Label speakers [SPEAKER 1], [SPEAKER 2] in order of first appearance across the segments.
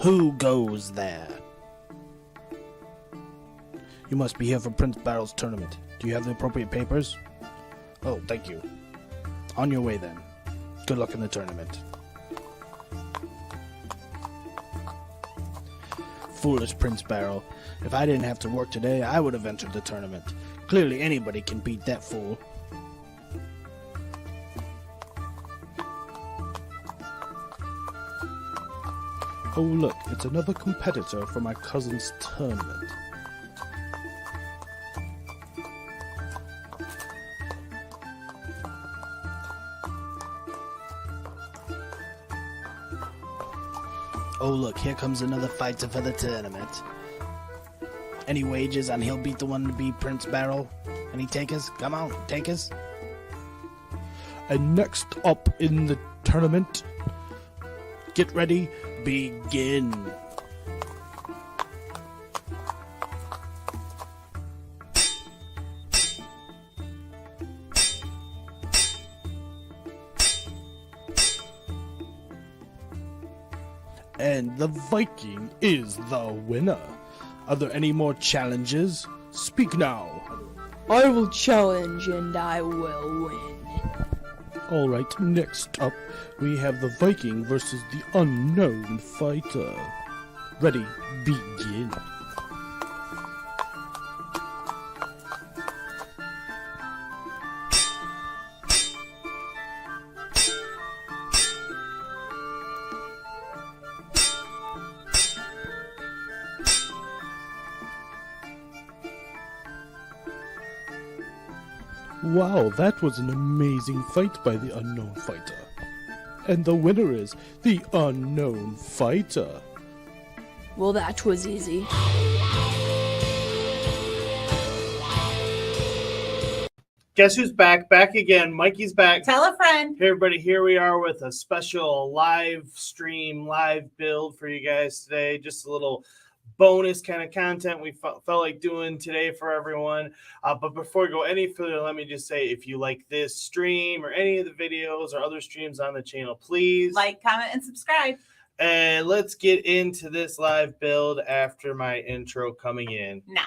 [SPEAKER 1] Who goes there? You must be here for Prince Barrel's tournament. Do you have the appropriate papers? Oh, thank you. On your way then. Good luck in the tournament. Foolish Prince Barrel. If I didn't have to work today, I would have entered the tournament. Clearly anybody can beat that fool. Oh look, it's another competitor for my cousin's tournament. Oh look, here comes another fighter for the tournament. Any wagers on he'll beat the one to beat Prince Barrel? Any takers? Come on, takers. And next up in the tournament, get ready, begin. And the Viking is the winner. Are there any more challenges? Speak now.
[SPEAKER 2] I will challenge and I will win.
[SPEAKER 1] Alright, next up, we have the Viking versus the unknown fighter. Ready, begin. Wow, that was an amazing fight by the unknown fighter. And the winner is the unknown fighter.
[SPEAKER 2] Well, that was easy.
[SPEAKER 3] Guess who's back? Back again. Mikey's back.
[SPEAKER 4] Tell a friend.
[SPEAKER 3] Hey, everybody. Here we are with a special live stream, live build for you guys today. Just a little bonus kind of content we felt like doing today for everyone. But before we go any further, let me just say, if you like this stream or any of the videos or other streams on the channel, please
[SPEAKER 4] Like, comment, and subscribe.
[SPEAKER 3] And let's get into this live build after my intro coming in.
[SPEAKER 4] Now.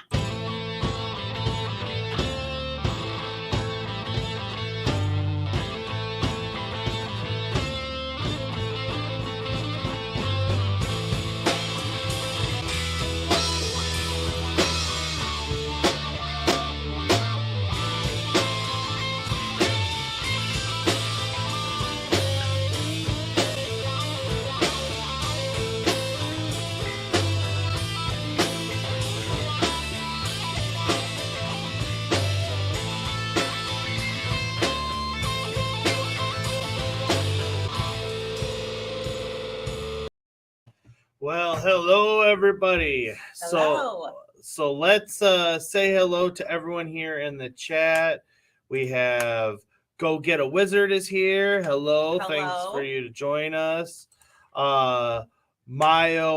[SPEAKER 3] Well, hello, everybody.
[SPEAKER 4] Hello.
[SPEAKER 3] So let's say hello to everyone here in the chat. We have Go Get a Wizard is here. Hello. Thanks for you to join us. Mayo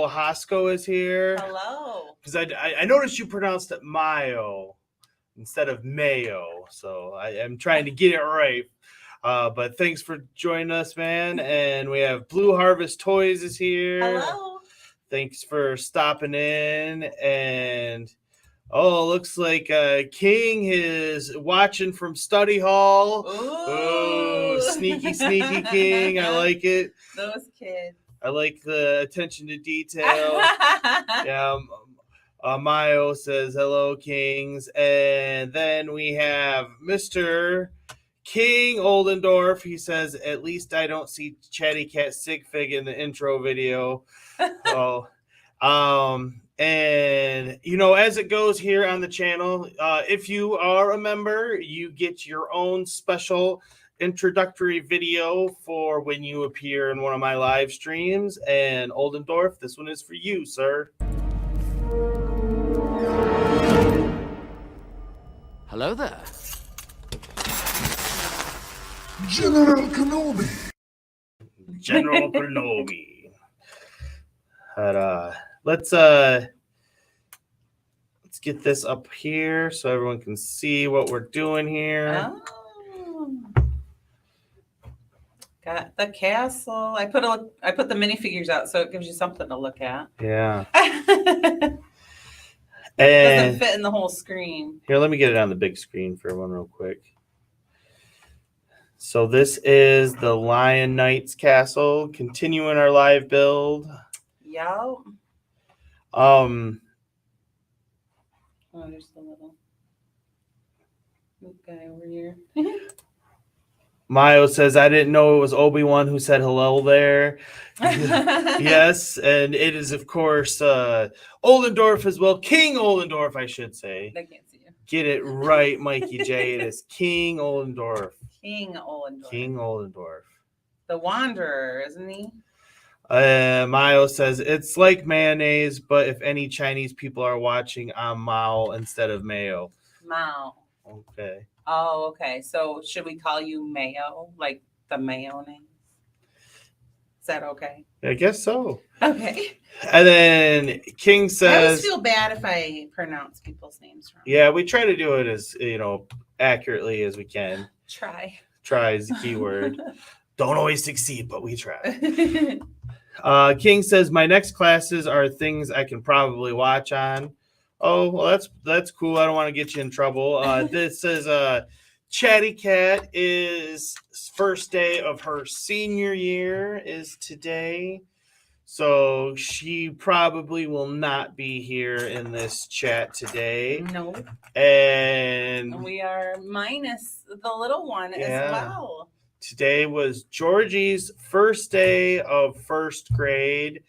[SPEAKER 3] Hosco is here.
[SPEAKER 4] Hello.
[SPEAKER 3] Because I noticed you pronounced it Mayo instead of Mayo. So I am trying to get it right. But thanks for joining us, man. And we have Blue Harvest Toys is here.
[SPEAKER 4] Hello.
[SPEAKER 3] Thanks for stopping in. And looks like King is watching from study hall.
[SPEAKER 4] Ooh.
[SPEAKER 3] Sneaky King. I like it.
[SPEAKER 4] Those kids.
[SPEAKER 3] I like the attention to detail. Yeah. Mayo says hello, Kings. And then we have Mr. King Oldendorf. He says, at least I don't see Chatty Cat Sigfig in the intro video. And as it goes here on the channel, if you are a member, you get your own special introductory video for when you appear in one of my live streams. And Oldendorf, this one is for you, sir.
[SPEAKER 5] Hello there.
[SPEAKER 6] General Kenobi.
[SPEAKER 3] General Kenobi. But let's get this up here so everyone can see what we're doing here.
[SPEAKER 4] Oh.
[SPEAKER 5] Got the castle. I put the minifigures out so it gives you something to look at.
[SPEAKER 3] Yeah.
[SPEAKER 5] It doesn't
[SPEAKER 3] And
[SPEAKER 5] fit in the whole screen.
[SPEAKER 3] here, let me get it on the big screen for everyone real quick. So this is the Lion Knights castle, continuing our live build.
[SPEAKER 5] Yeah.
[SPEAKER 3] Um,
[SPEAKER 5] Oh, there's the little guy over here.
[SPEAKER 3] Mayo says, I didn't know it was Obi-Wan who said hello there. Yes, and it is, of course, Oldendorf as well. King Oldendorf, I should say.
[SPEAKER 5] They can't see you.
[SPEAKER 3] Get it right, Mikey J. It is King Oldendorf.
[SPEAKER 5] King Ollendorf.
[SPEAKER 3] King Oldendorf.
[SPEAKER 5] The Wanderer, isn't he?
[SPEAKER 3] Mayo says, it's like mayonnaise, but if any Chinese people are watching, I'm Mao instead of Mayo.
[SPEAKER 5] Mao.
[SPEAKER 3] Okay.
[SPEAKER 5] Oh, okay. So should we call you Mayo, like the mayonnaise? Is that okay?
[SPEAKER 3] I guess so.
[SPEAKER 5] Okay.
[SPEAKER 3] And then King
[SPEAKER 5] I always
[SPEAKER 3] says,
[SPEAKER 5] feel bad if I pronounce people's names wrong.
[SPEAKER 3] yeah, we try to do it as, accurately as we can.
[SPEAKER 5] Try.
[SPEAKER 3] Try is the key word. Don't always succeed, but we try. King says, my next classes are things I can probably watch on. Oh, well, that's cool. I don't want to get you in trouble. This is Chatty Cat is first day of her senior year is today. So she probably will not be here in this chat today.
[SPEAKER 5] No.
[SPEAKER 3] And
[SPEAKER 5] We are minus the little one as well.
[SPEAKER 3] today was Georgie's first day of first grade.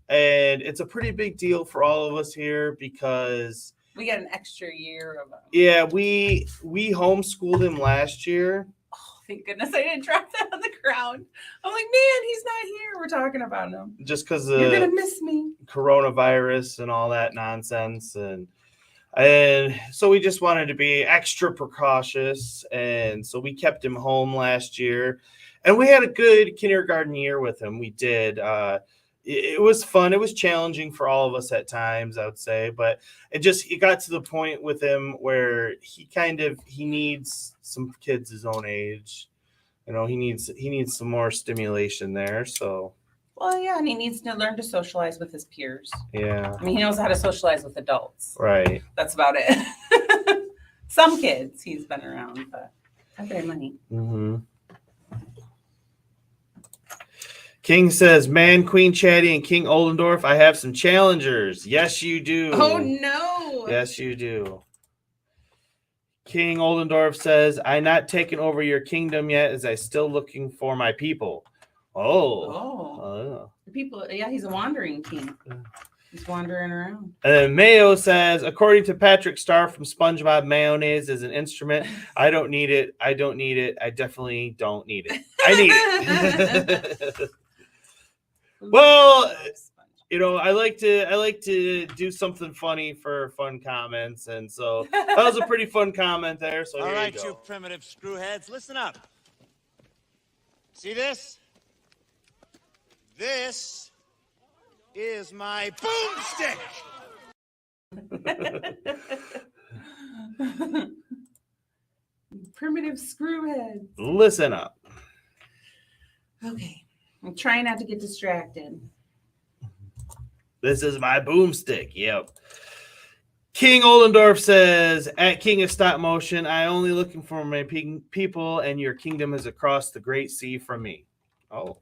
[SPEAKER 3] And it's a pretty big deal for all of us here because
[SPEAKER 5] We got an extra year of
[SPEAKER 3] yeah, we homeschooled him last year.
[SPEAKER 5] Oh, thank goodness I didn't drop that on the ground. I'm like, man, he's not here. We're talking about him.
[SPEAKER 3] Just because
[SPEAKER 5] You're
[SPEAKER 3] of
[SPEAKER 5] gonna miss me.
[SPEAKER 3] coronavirus and all that nonsense. And so we just wanted to be extra precautious. And so we kept him home last year. And we had a good kindergarten year with him. We did. It was fun. It was challenging for all of us at times, I would say, but it got to the point with him where he needs some kids his own age. He needs some more stimulation there. So
[SPEAKER 5] Well, yeah, and he needs to learn to socialize with his peers.
[SPEAKER 3] yeah,
[SPEAKER 5] I mean, he knows how to socialize with adults.
[SPEAKER 3] right.
[SPEAKER 5] That's about it. Some kids he's been around, but not very many.
[SPEAKER 3] Mm-hmm. King says, man, Queen Chatty and King Oldendorf, I have some challengers. Yes, you do.
[SPEAKER 5] Oh, no.
[SPEAKER 3] Yes, you do. King Oldendorf says, I'm not taking over your kingdom yet as I still looking for my people. Oh.
[SPEAKER 5] People, yeah, he's a wandering king. He's wandering around.
[SPEAKER 3] And then Mayo says, according to Patrick Star from SpongeBob, mayonnaise is an instrument. I don't need it. I don't need it. I definitely don't need it. I need it. Well, I like to do something funny for fun comments, and so that was a pretty fun comment there. So
[SPEAKER 7] all right,
[SPEAKER 3] you
[SPEAKER 7] you primitive screwheads, listen up. See this? This is my boomstick.
[SPEAKER 5] Primitive screwhead.
[SPEAKER 3] Listen up.
[SPEAKER 5] Okay. I'm trying not to get distracted.
[SPEAKER 3] This is my boomstick. Yep. King Oldendorf says, at King of Stop Motion, I only looking for my people, and your kingdom is across the great sea from me. Oh.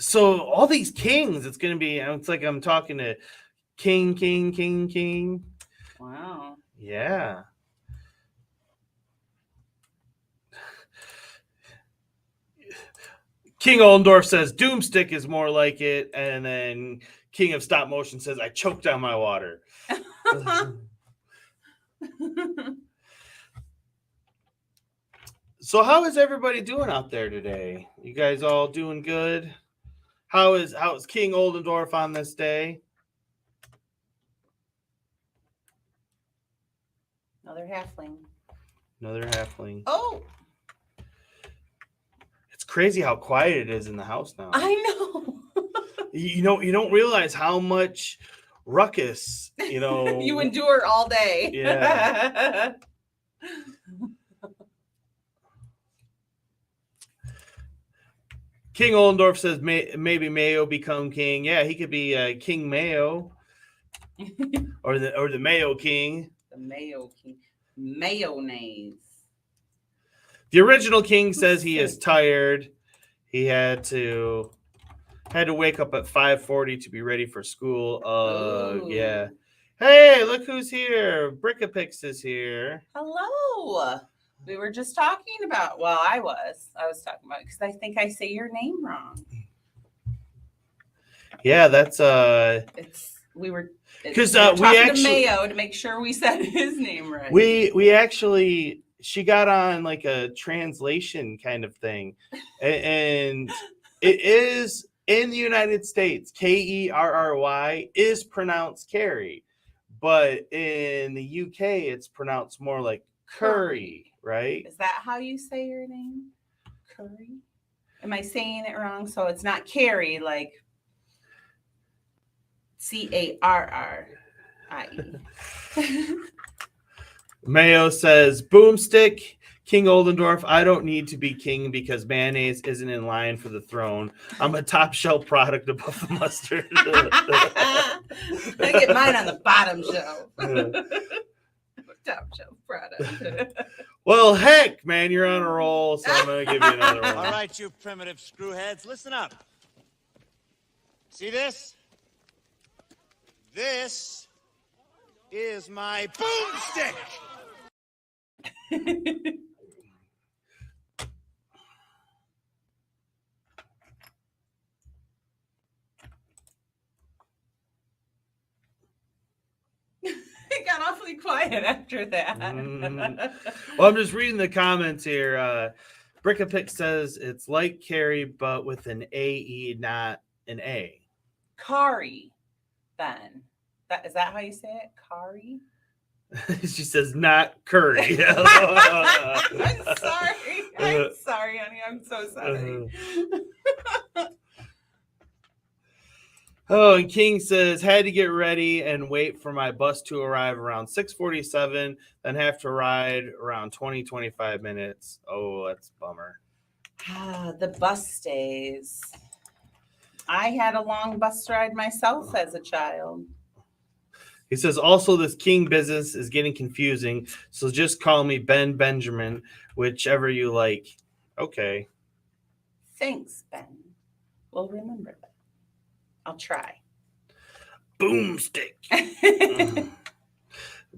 [SPEAKER 3] So all these kings, it's like I'm talking to King.
[SPEAKER 5] Wow.
[SPEAKER 3] Yeah. King Oldendorf says Doomstick is more like it, and then King of Stop Motion says I choked down my water. So how is everybody doing out there today? You guys all doing good? How's King Oldendorf on this day?
[SPEAKER 5] Another halfling.
[SPEAKER 3] Another halfling.
[SPEAKER 5] Oh,
[SPEAKER 3] It's crazy how quiet it is in the house now.
[SPEAKER 5] I know.
[SPEAKER 3] You don't realize how much ruckus,
[SPEAKER 5] You endure all day.
[SPEAKER 3] Yeah. King Oldendorf says maybe Mayo become king. Yeah, he could be King Mayo, or the Mayo King.
[SPEAKER 5] The Mayo King. Mayonnaise.
[SPEAKER 3] The original king says he is tired. He had to wake up at 5:40 to be ready for school. Yeah. Hey, look who's here. Brickapix is here.
[SPEAKER 5] Hello. We were just talking about, well, I was talking about, because I think I say your name wrong.
[SPEAKER 3] Yeah, that's
[SPEAKER 5] We were
[SPEAKER 3] 'cause,
[SPEAKER 5] talking
[SPEAKER 3] we
[SPEAKER 5] to
[SPEAKER 3] actually-
[SPEAKER 5] Mayo to make sure we said his name right.
[SPEAKER 3] we actually, she got on like a translation kind of thing, and it is in the United States, Kerry is pronounced Carrie, but in the UK it's pronounced more like curry, right?
[SPEAKER 5] Is that how you say your name? Curry? Am I saying it wrong? So it's not Carrie, like Carrie.
[SPEAKER 3] Mayo says, Boomstick, King Oldendorf, I don't need to be king because mayonnaise isn't in line for the throne. I'm a top shelf product above the mustard.
[SPEAKER 5] I get mine on the bottom shelf. Top shelf product.
[SPEAKER 3] Well, heck, man, you're on a roll, so I'm going to give you another one.
[SPEAKER 7] All right, you primitive screwheads, listen up. See this? This is my boomstick.
[SPEAKER 5] It got awfully quiet after that.
[SPEAKER 3] Well, I'm just reading the comments here. Brickapix says it's like Carrie, but with an A-E, not an A.
[SPEAKER 5] Kari, then. Is that how you say it? Kari?
[SPEAKER 3] She says not curry.
[SPEAKER 5] I'm sorry. I'm sorry, honey. I'm so sorry.
[SPEAKER 3] Oh, and King says, had to get ready and wait for my bus to arrive around 6:47, then have to ride around 25 minutes. Oh, that's a bummer.
[SPEAKER 5] The bus days. I had a long bus ride myself as a child.
[SPEAKER 3] He says, also, this King business is getting confusing, so just call me Ben Benjamin, whichever you like. Okay.
[SPEAKER 5] Thanks, Ben. We'll remember that. I'll try.
[SPEAKER 3] Boomstick.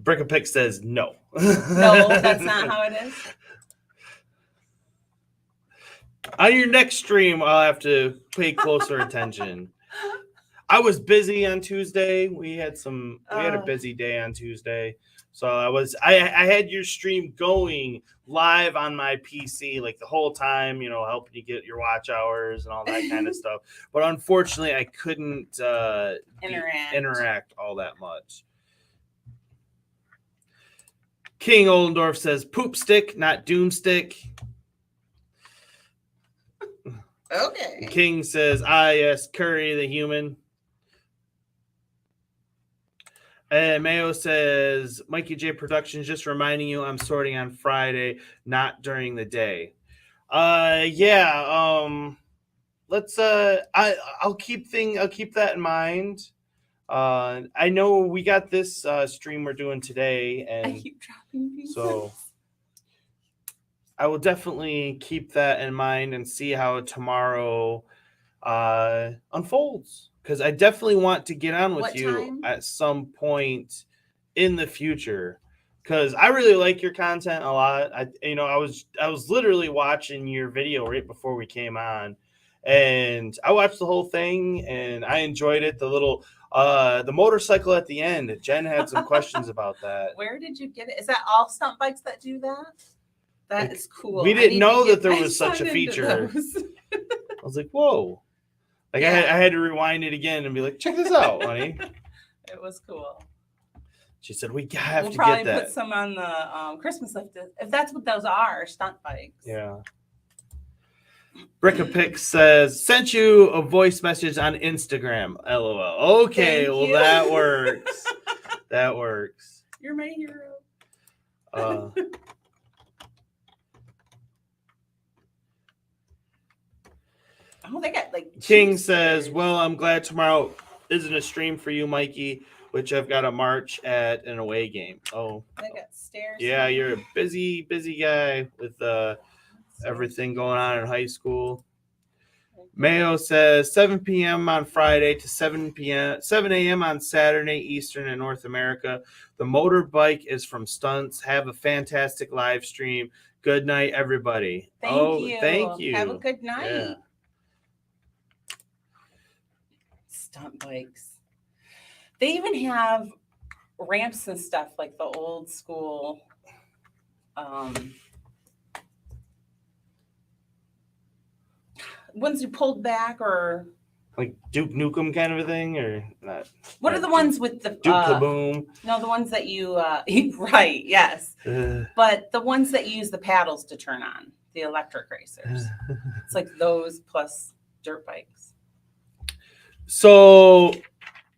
[SPEAKER 3] Brickapix says no.
[SPEAKER 5] No, that's not how it is.
[SPEAKER 3] On your next stream, I'll have to pay closer attention. I was busy on Tuesday. We had a busy day on Tuesday. So I had your stream going live on my PC like the whole time, helping you get your watch hours and all that kind of stuff. But unfortunately, I couldn't interact all that much. King Oldendorf says poop stick, not doomstick.
[SPEAKER 5] Okay.
[SPEAKER 3] King says, yes, Curry the human. And Mayo says, Mikey J Productions, just reminding you I'm sorting on Friday, not during the day. Let's I'll keep that in mind. I know we got this stream we're doing today, and
[SPEAKER 5] I keep dropping pieces.
[SPEAKER 3] so I will definitely keep that in mind and see how tomorrow unfolds. Because I definitely want to get on with
[SPEAKER 5] What
[SPEAKER 3] you
[SPEAKER 5] time?
[SPEAKER 3] at some point in the future. Because I really like your content a lot. I was literally watching your video right before we came on, and I watched the whole thing and I enjoyed it. The motorcycle at the end. Jen had some questions about that.
[SPEAKER 5] Where did you get it? Is that all stunt bikes that do that? That is cool.
[SPEAKER 3] We
[SPEAKER 5] I
[SPEAKER 3] didn't
[SPEAKER 5] need
[SPEAKER 3] know
[SPEAKER 5] to
[SPEAKER 3] that there
[SPEAKER 5] get
[SPEAKER 3] was such a
[SPEAKER 5] my son into
[SPEAKER 3] feature.
[SPEAKER 5] those.
[SPEAKER 3] I was like, whoa. Like
[SPEAKER 5] Yeah.
[SPEAKER 3] I had to rewind it again and be like, check this out, honey.
[SPEAKER 5] It was cool.
[SPEAKER 3] She said, we have
[SPEAKER 5] We'll
[SPEAKER 3] to
[SPEAKER 5] probably
[SPEAKER 3] get that.
[SPEAKER 5] put some on the Christmas list if that's what those are, stunt bikes.
[SPEAKER 3] Yeah. Brickapix says, sent you a voice message on Instagram. LOL. Okay,
[SPEAKER 5] Thank
[SPEAKER 3] well
[SPEAKER 5] you.
[SPEAKER 3] that works. That works.
[SPEAKER 5] You're my hero. Oh, they got like
[SPEAKER 3] King
[SPEAKER 5] juicers.
[SPEAKER 3] says, well, I'm glad tomorrow isn't a stream for you, Mikey, which I've got a march at an away game. Oh,
[SPEAKER 4] They got stairs.
[SPEAKER 3] yeah, you're a busy guy with everything going on in high school. Mayo says 7 p.m. on Friday to 7 a.m. on Saturday Eastern in North America. The motorbike is from Stunts. Have a fantastic live stream. Good night, everybody.
[SPEAKER 5] Thank you.
[SPEAKER 3] Thank you.
[SPEAKER 5] Have a good night.
[SPEAKER 3] Yeah.
[SPEAKER 5] Stunt bikes. They even have ramps and stuff like the old school. Ones you pulled back, or
[SPEAKER 3] Like Duke Nukem kind of a thing, or not?
[SPEAKER 5] what are the ones with the
[SPEAKER 3] Duke Kaboom.
[SPEAKER 5] No, the ones that you right, yes. But the ones that you use the paddles to turn on, the electric racers. It's like those plus dirt bikes.
[SPEAKER 3] So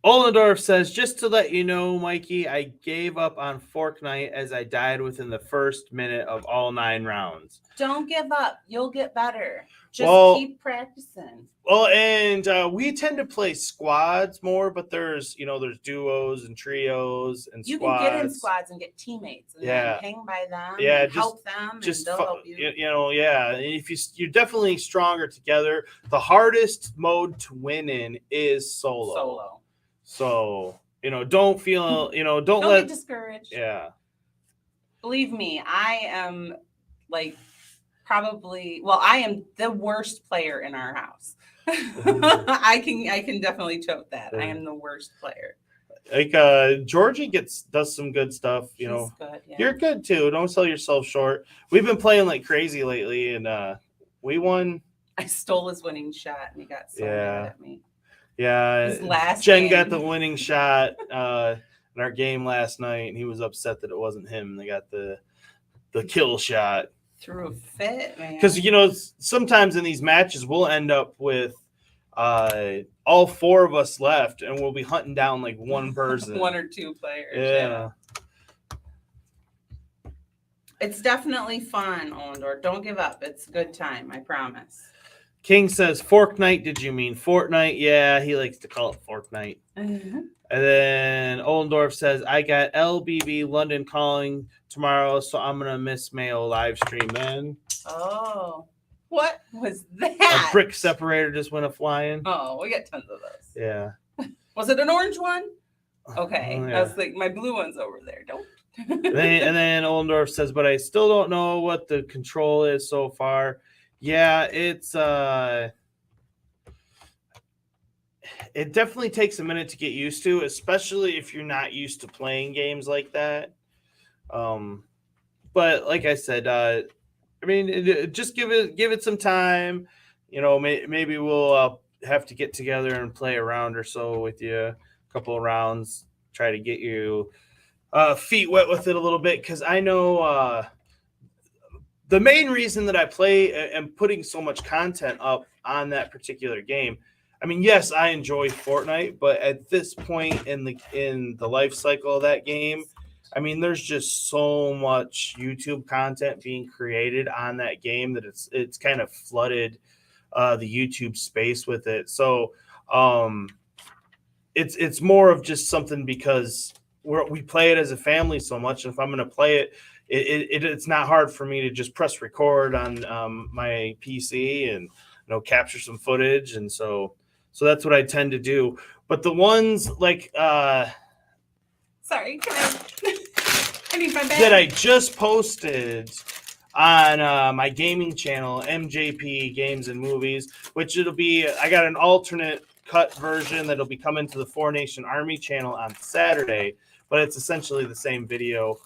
[SPEAKER 3] Ollendorf says, just to let you know, Mikey, I gave up on Fortnite as I died within the first minute of all 9 rounds.
[SPEAKER 5] Don't give up. You'll get better. Just keep practicing.
[SPEAKER 3] Well, and we tend to play squads more, but there's duos and trios and
[SPEAKER 5] You
[SPEAKER 3] squads.
[SPEAKER 5] can get in squads and get teammates and then hang by them and help them and they'll help you.
[SPEAKER 3] If you're definitely stronger together. The hardest mode to win in is solo. So, don't feel, don't
[SPEAKER 5] get discouraged.
[SPEAKER 3] Yeah.
[SPEAKER 5] Believe me, I am like I am the worst player in our house. I can definitely tote that. I am the worst player.
[SPEAKER 3] Like Georgie does some good stuff,
[SPEAKER 5] She's good, yeah.
[SPEAKER 3] You're good too. Don't sell yourself short. We've been playing like crazy lately, and we won.
[SPEAKER 5] I stole his winning shot and he got so mad at me.
[SPEAKER 3] Yeah,
[SPEAKER 5] his last
[SPEAKER 3] Jen
[SPEAKER 5] game.
[SPEAKER 3] got the winning shot in our game last night, and he was upset that it wasn't him. They got the kill shot.
[SPEAKER 5] Threw a fit, man.
[SPEAKER 3] Because sometimes in these matches we'll end up with all 4 of us left, and we'll be hunting down like one person,
[SPEAKER 5] 1 or 2 players.
[SPEAKER 3] Yeah.
[SPEAKER 5] It's definitely fun, Ollendorf. Don't give up. It's a good time, I promise.
[SPEAKER 3] King says, Fortnite, did you mean Fortnite? Yeah, he likes to call it Fortnite.
[SPEAKER 5] Mm-hmm.
[SPEAKER 3] And then Ollendorf says, I got LBB London calling tomorrow, so I'm going to miss Mayo live stream, man.
[SPEAKER 5] Oh, what was that?
[SPEAKER 3] A brick separator just went a-flying.
[SPEAKER 5] Oh, we got tons of those.
[SPEAKER 3] Yeah.
[SPEAKER 5] Was it an orange one? Okay.
[SPEAKER 3] Oh, yeah.
[SPEAKER 5] I was like, my blue one's over there. Don't.
[SPEAKER 3] and then Ollendorf says, but I still don't know what the control is so far. Yeah, it's it definitely takes a minute to get used to, especially if you're not used to playing games like that. But like I said, just give it some time. Maybe we'll have to get together and play a round or so with you, a couple of rounds, try to get you feet wet with it a little bit, because I know the main reason that I play and putting so much content up on that particular game. I mean, yes, I enjoy Fortnite, but at this point in the life cycle of that game, I mean, there's just so much YouTube content being created on that game that it's kind of flooded the YouTube space with it. So it's more of just something because we play it as a family so much. And if I'm going to play it, it's not hard for me to just press record on my PC and capture some footage, and so that's what I tend to do. But the ones like
[SPEAKER 5] sorry, I need my bag.
[SPEAKER 3] that I just posted on my gaming channel, MJP Games and Movies, which I got an alternate cut version that'll be coming to the 4Nation Army channel on Saturday, but it's essentially the same video.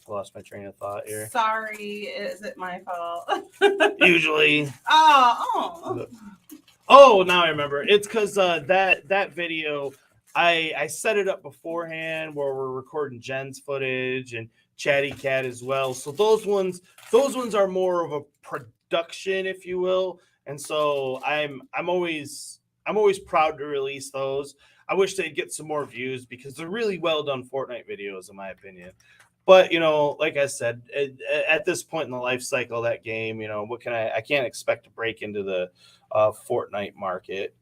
[SPEAKER 3] I lost my train of thought here.
[SPEAKER 5] Sorry, is it my fault?
[SPEAKER 3] Usually.
[SPEAKER 5] Oh,
[SPEAKER 3] Now I remember. It's because that video, I set it up beforehand where we're recording Jen's footage and Chatty Cat as well. So those ones are more of a production, if you will. And so I'm always proud to release those. I wish they'd get some more views because they're really well done Fortnite videos, in my opinion. But like I said, at this point in the life cycle of that game, what can I can't expect to break into the Fortnite market.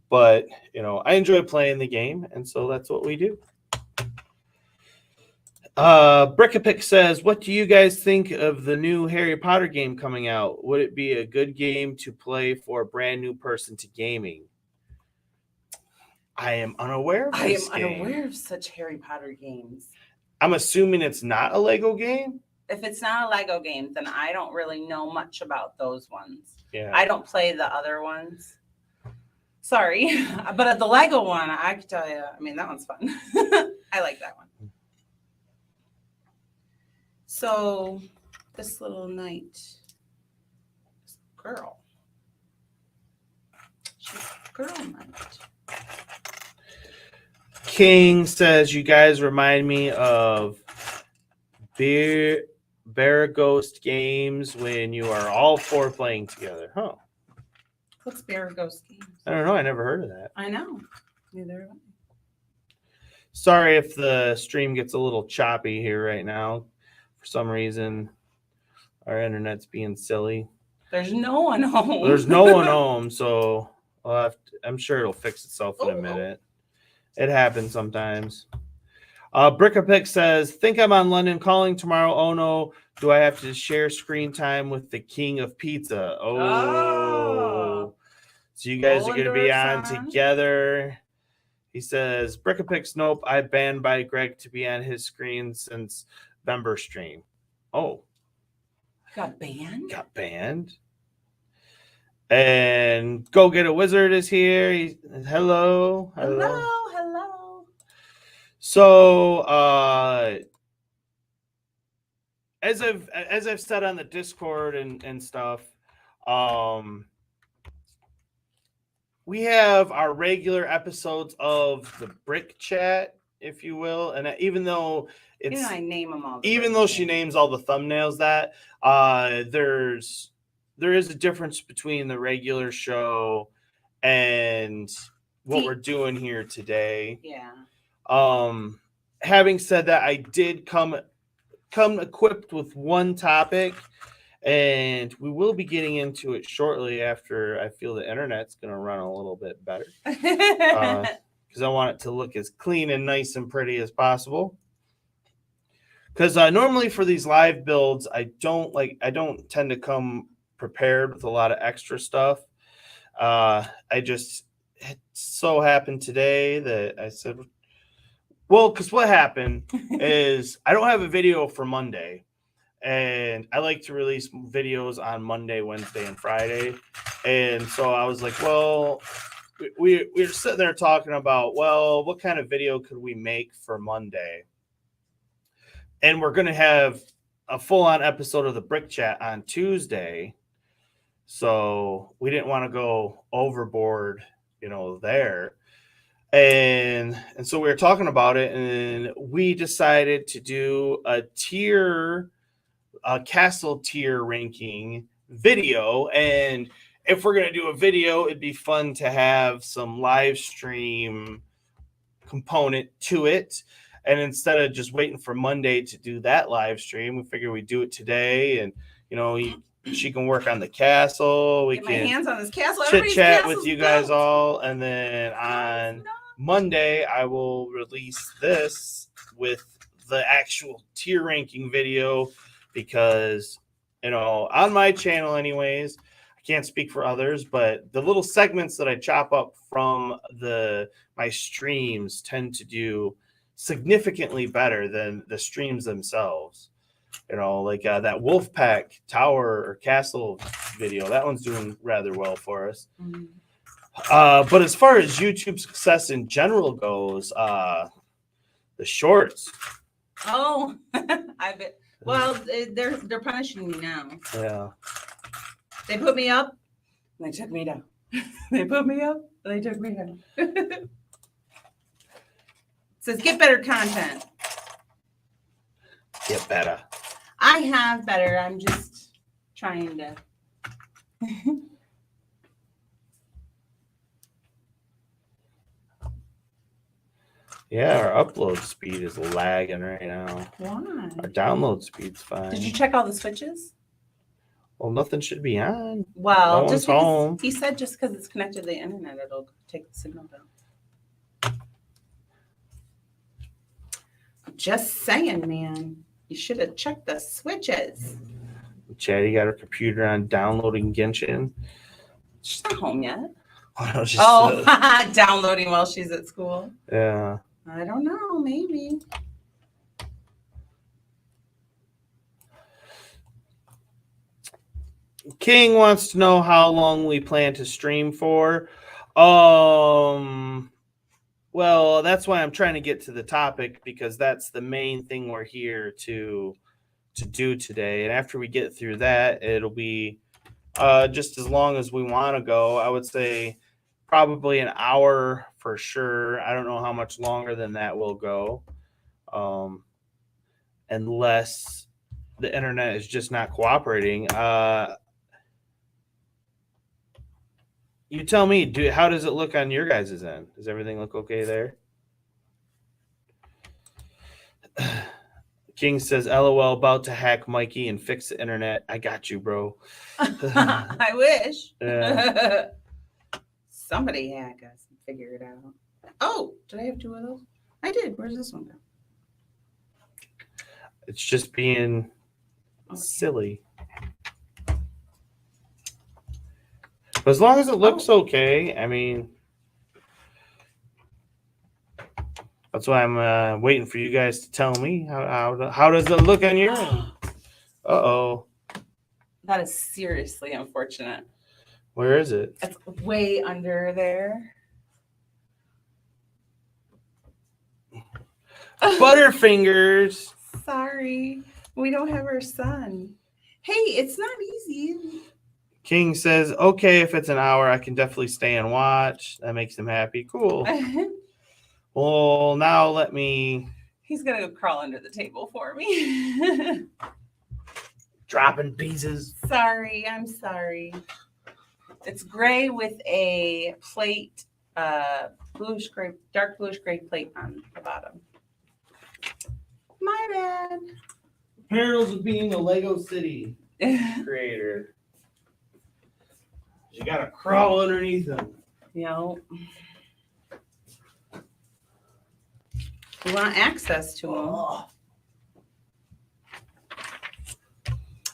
[SPEAKER 3] But I enjoy playing the game, and so that's what we do. Brickapick says, what do you guys think of the new Harry Potter game coming out? Would it be a good game to play for a brand new person to gaming? I am unaware of this game.
[SPEAKER 5] unaware of such Harry Potter games.
[SPEAKER 3] I'm assuming it's not a Lego game.
[SPEAKER 5] If it's not a Lego game, then I don't really know much about those ones.
[SPEAKER 3] Yeah.
[SPEAKER 5] I don't play the other ones. Sorry. But the Lego one, I can tell you, I mean, that one's fun. I like that one. So, this little knight, this girl, she's a girl knight.
[SPEAKER 3] King says, you guys remind me of Ghost games when you are all four playing together. Huh.
[SPEAKER 5] What's Ghost games?
[SPEAKER 3] I don't know. I never heard of that.
[SPEAKER 5] I know. Neither have I.
[SPEAKER 3] Sorry if the stream gets a little choppy here right now. For some reason, our internet's being silly.
[SPEAKER 5] There's no one home.
[SPEAKER 3] There's no one home, so I'm sure it'll fix itself in a minute. It happens sometimes. Brickapick says, think I'm on London Calling tomorrow. Oh no, do I have to share screen time with the king of pizza? Oh. So you guys are going to be on together. He says, Brickapick's nope. I banned by Greg to be on his screen since member stream. Oh.
[SPEAKER 5] Got banned?
[SPEAKER 3] Got banned. And Go Get a Wizard is here. Hello. So as I've said on the Discord and stuff, we have our regular episodes of the Brick Chat, if you will, and even though it's
[SPEAKER 5] I name them all.
[SPEAKER 3] Even though she names all the thumbnails, that there is a difference between the regular show and what we're doing here today.
[SPEAKER 5] Yeah.
[SPEAKER 3] Having said that, I did come equipped with one topic, and we will be getting into it shortly after I feel the internet's going to run a little bit better. Because I want it to look as clean and nice and pretty as possible. Because normally for these live builds, I don't tend to come prepared with a lot of extra stuff. It so happened today that I said, well, because what happened is I don't have a video for Monday, and I like to release videos on Monday, Wednesday, and Friday. And so I was like, well, we're sitting there talking about, well, what kind of video could we make for Monday? And we're going to have a full-on episode of the Brick Chat on Tuesday. So we didn't want to go overboard, there. And so we were talking about it, and we decided to do a castle tier ranking video. And if we're going to do a video, it'd be fun to have some live stream component to it. And instead of just waiting for Monday to do that live stream, we figured we'd do it today. And, she can work on the castle. We
[SPEAKER 5] Get
[SPEAKER 3] can
[SPEAKER 5] my hands on this castle.
[SPEAKER 3] chit chat with you guys all. And then on Monday, I will release this with the actual tier ranking video because, on my channel anyways, I can't speak for others, but the little segments that I chop up from my streams tend to do significantly better than the streams themselves. Like that Wolfpack Tower or Castle video, that one's doing rather well for us. Mm-hmm. But as far as YouTube success in general goes, the shorts.
[SPEAKER 5] Oh, I bet. Well, they're punishing me now.
[SPEAKER 3] Yeah.
[SPEAKER 5] They put me up, and they took me down. They put me up, and they took me down. It says get better content.
[SPEAKER 3] Get better.
[SPEAKER 5] I have better. I'm just trying to.
[SPEAKER 3] Yeah, our upload speed is lagging right now.
[SPEAKER 5] Why?
[SPEAKER 3] Our download speed's fine.
[SPEAKER 5] Did you check all the switches?
[SPEAKER 3] Well, nothing should be on.
[SPEAKER 5] Well,
[SPEAKER 3] No
[SPEAKER 5] just
[SPEAKER 3] one's
[SPEAKER 5] because
[SPEAKER 3] home.
[SPEAKER 5] he said just because it's connected to the internet, it'll take the signal down. Just saying, man. You should have checked the switches.
[SPEAKER 3] Chatty got her computer on downloading Genshin.
[SPEAKER 5] She's not home yet.
[SPEAKER 3] Oh, she's,
[SPEAKER 5] Downloading while she's at school.
[SPEAKER 3] yeah.
[SPEAKER 5] I don't know, maybe.
[SPEAKER 3] King wants to know how long we plan to stream for. Well, that's why I'm trying to get to the topic, because that's the main thing we're here to do today. And after we get through that, it'll be just as long as we want to go. I would say probably an hour for sure. I don't know how much longer than that will go, unless the internet is just not cooperating. You tell me, how does it look on your guys' end? Does everything look okay there? King says, LOL, about to hack Mikey and fix the internet. I got you, bro.
[SPEAKER 5] I wish.
[SPEAKER 3] Yeah.
[SPEAKER 5] Somebody hack us and figure it out. Oh, did I have two of those? I did. Where's this one go?
[SPEAKER 3] It's just being
[SPEAKER 5] Okay.
[SPEAKER 3] silly. But as long as it looks okay, I mean, that's why I'm waiting for you guys to tell me how does it look on your end. Uh-oh.
[SPEAKER 5] That is seriously unfortunate.
[SPEAKER 3] Where is it?
[SPEAKER 5] It's way under there.
[SPEAKER 3] Butterfingers.
[SPEAKER 5] Sorry. We don't have our son. Hey, it's not easy.
[SPEAKER 3] King says, okay, if it's an hour, I can definitely stay and watch. That makes him happy. Cool. Well, now let me...
[SPEAKER 5] He's going to go crawl under the table for me.
[SPEAKER 3] Dropping pieces.
[SPEAKER 5] Sorry, I'm sorry. It's gray with a plate, bluish gray, dark bluish gray plate on the bottom. My bad.
[SPEAKER 3] Perils of being a Lego City creator. You gotta crawl underneath them.
[SPEAKER 5] Yep. We want access to them.
[SPEAKER 3] Oh.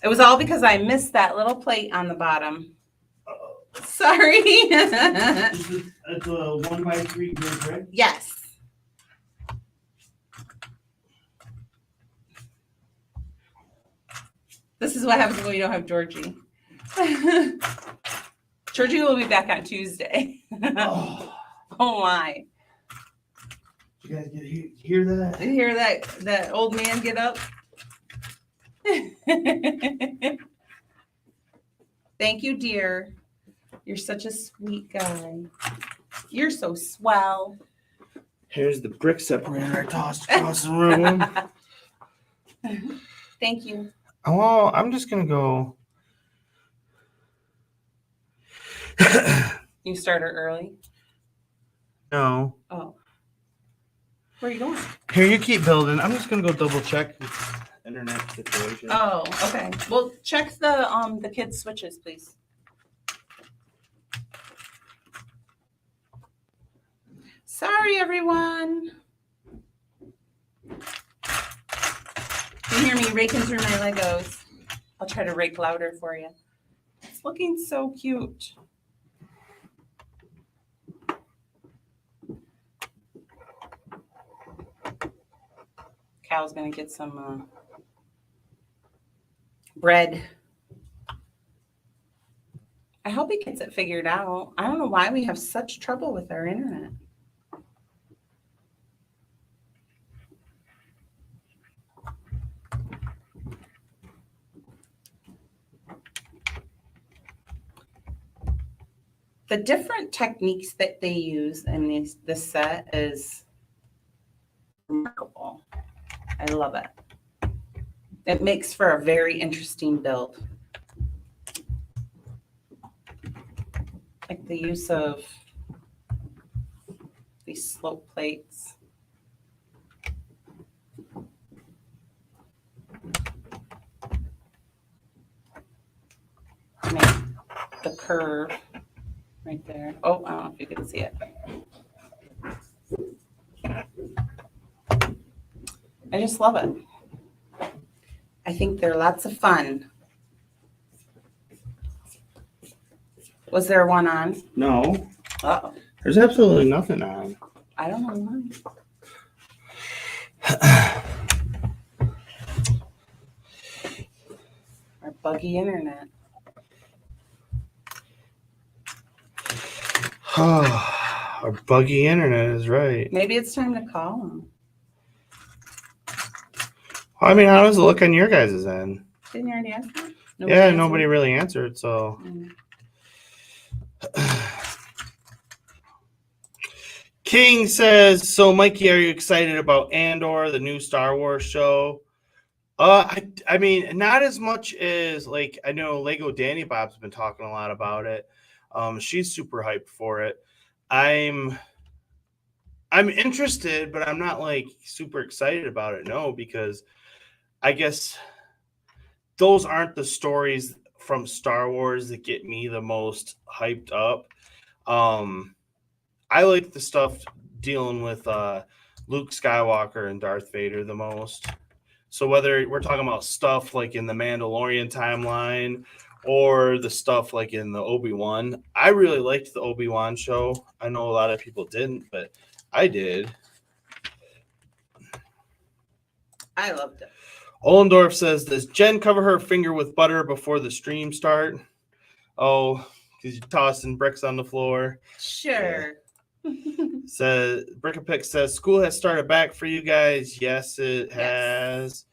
[SPEAKER 5] It was all because I missed that little plate on the bottom.
[SPEAKER 3] Uh-oh.
[SPEAKER 5] Sorry.
[SPEAKER 3] It's a 1x3 grid, right?
[SPEAKER 5] Yes. This is what happens when you don't have Georgie. Georgie will be back on Tuesday.
[SPEAKER 3] Oh.
[SPEAKER 5] Oh my.
[SPEAKER 3] You guys hear that?
[SPEAKER 5] You hear that old man get up? Thank you, dear. You're such a sweet guy. You're so swell.
[SPEAKER 3] Here's the brick separator I tossed across the room.
[SPEAKER 5] Thank you.
[SPEAKER 3] Oh, I'm just gonna go.
[SPEAKER 5] You started early?
[SPEAKER 3] No.
[SPEAKER 5] Oh. Where are you going?
[SPEAKER 3] Here, you keep building. I'm just gonna go double check this internet situation.
[SPEAKER 5] Oh, okay. Well, check the kids' switches, please. Sorry, everyone. You hear me raking through my Legos. I'll try to rake louder for you. It's looking so cute. Cal's gonna get some bread. I hope he gets it figured out. I don't know why we have such trouble with our internet. The different techniques that they use in this set is remarkable. I love it. It makes for a very interesting build. Like the use of these slope plates. the curve right there. Oh, I don't know if you can see it. I just love it. I think they're lots of fun. Was there one on?
[SPEAKER 3] No,
[SPEAKER 5] Uh-oh.
[SPEAKER 3] there's absolutely nothing on.
[SPEAKER 5] I don't know mine. Our buggy internet.
[SPEAKER 3] Our buggy internet is right.
[SPEAKER 5] Maybe it's time to call them.
[SPEAKER 3] I mean, how does it look on your guys' end?
[SPEAKER 5] Didn't you already ask them?
[SPEAKER 3] Nobody really answered, so.
[SPEAKER 5] Mm.
[SPEAKER 3] King says, so Mikey, are you excited about Andor, the new Star Wars show? I mean, not as much as, like, I know Lego Danny Bob's been talking a lot about it. She's super hyped for it. I'm interested, but I'm not like super excited about it. No, because I guess those aren't the stories from Star Wars that get me the most hyped up. I like the stuff dealing with Luke Skywalker and Darth Vader the most. So whether we're talking about stuff like in the Mandalorian timeline or the stuff like in the Obi-Wan, I really liked the Obi-Wan show. I know a lot of people didn't, but I did.
[SPEAKER 5] I loved it.
[SPEAKER 3] Ollendorf says, does Jen cover her finger with butter before the stream start? Oh, because you're tossing bricks on the floor.
[SPEAKER 5] Sure.
[SPEAKER 3] Says Brickapick says, school has started back for you guys. Yes, it has.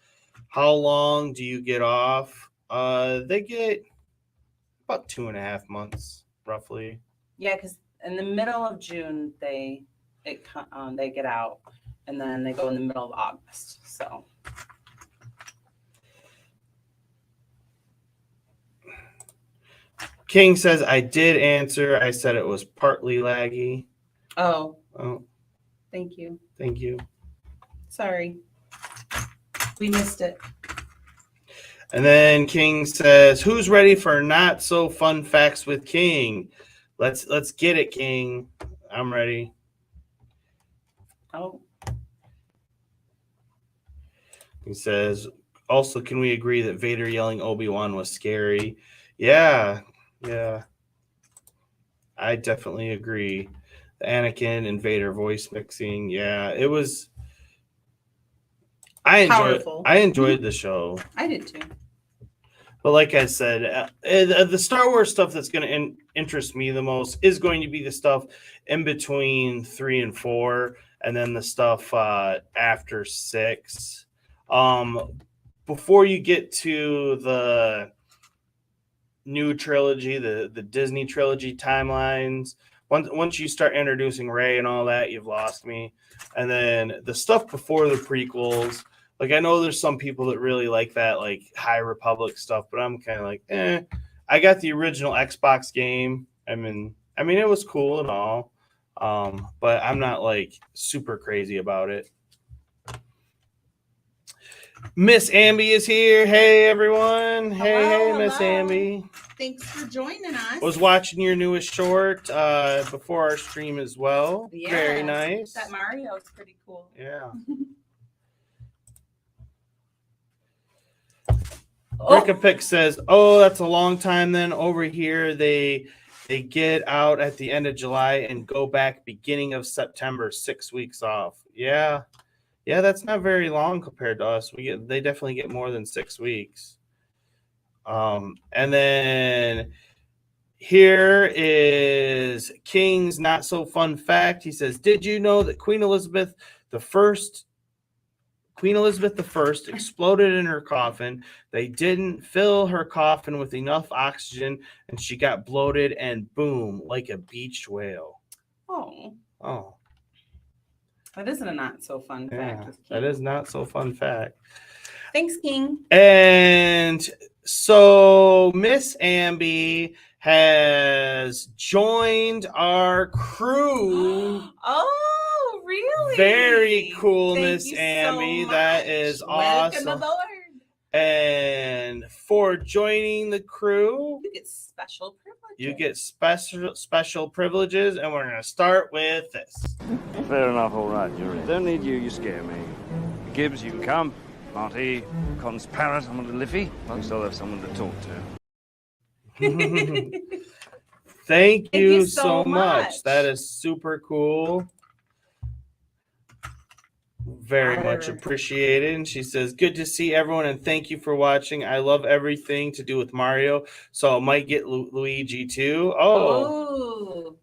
[SPEAKER 3] How long do you get off? They get about 2.5 months, roughly.
[SPEAKER 5] Yeah, because in the middle of June they get out, and then they go in the middle of August. So
[SPEAKER 3] King says, I did answer. I said it was partly laggy.
[SPEAKER 5] oh,
[SPEAKER 3] Thank you.
[SPEAKER 5] sorry, we missed it.
[SPEAKER 3] And then King says, who's ready for not so fun facts with King? Let's get it, King. I'm ready.
[SPEAKER 5] Oh,
[SPEAKER 3] He says, also, can we agree that Vader yelling Obi-Wan was scary? Yeah. I definitely agree. The Anakin and Vader voice mixing. Yeah, it was. I enjoyed the show.
[SPEAKER 5] I did too.
[SPEAKER 3] But like I said, the Star Wars stuff that's going to interest me the most is going to be the stuff in between 3 and 4, and then the stuff after 6. Before you get to the new trilogy, the Disney trilogy timelines, once you start introducing Rey and all that, you've lost me. And then the stuff before the prequels. Like, I know there's some people that really like that, like, High Republic stuff, but I'm kind of like, I got the original Xbox game. I mean, it was cool and all, but I'm not, like, super crazy about it. Miss Amby is here. Hey, everyone. Hey, Miss Amby.
[SPEAKER 4] Thanks for joining us.
[SPEAKER 3] Was watching your newest short before our stream as well.
[SPEAKER 5] Yes,
[SPEAKER 3] very nice.
[SPEAKER 5] That Mario is pretty cool.
[SPEAKER 3] Yeah.
[SPEAKER 5] Oh.
[SPEAKER 3] Brickapick says, oh, that's a long time then. Over here, they get out at the end of July and go back beginning of September, 6 weeks off. Yeah, that's not very long compared to us. They definitely get more than 6 weeks. And then here is King's not so fun fact. He says, did you know that Queen Elizabeth I exploded in her coffin? They didn't fill her coffin with enough oxygen, and she got bloated and boom, like a beached whale.
[SPEAKER 5] Oh. That isn't a not so fun fact.
[SPEAKER 3] That is not so fun fact.
[SPEAKER 5] Thanks, King.
[SPEAKER 3] And so Miss Amby has joined our crew.
[SPEAKER 5] Oh, really?
[SPEAKER 3] Very cool,
[SPEAKER 5] Thank
[SPEAKER 3] Miss
[SPEAKER 5] you
[SPEAKER 3] Amby.
[SPEAKER 5] so
[SPEAKER 3] That
[SPEAKER 5] much.
[SPEAKER 3] is
[SPEAKER 5] Welcome
[SPEAKER 3] awesome.
[SPEAKER 5] aboard.
[SPEAKER 3] And for joining the crew,
[SPEAKER 5] You get special privileges.
[SPEAKER 3] You get special privileges, and we're gonna start with this.
[SPEAKER 8] Fair enough, all right, Jury. Don't need you, you scare me. Gibbs, you can come. Marty, Cotton's parrot, I'm a little iffy. I'll still have someone to talk to.
[SPEAKER 3] Thank you
[SPEAKER 5] you
[SPEAKER 3] so
[SPEAKER 5] so
[SPEAKER 3] much.
[SPEAKER 5] much.
[SPEAKER 3] That is super cool. Very much
[SPEAKER 5] Arr.
[SPEAKER 3] appreciated. And she says, good to see everyone and thank you for watching. I love everything to do with Mario. So I might get Luigi too. Oh,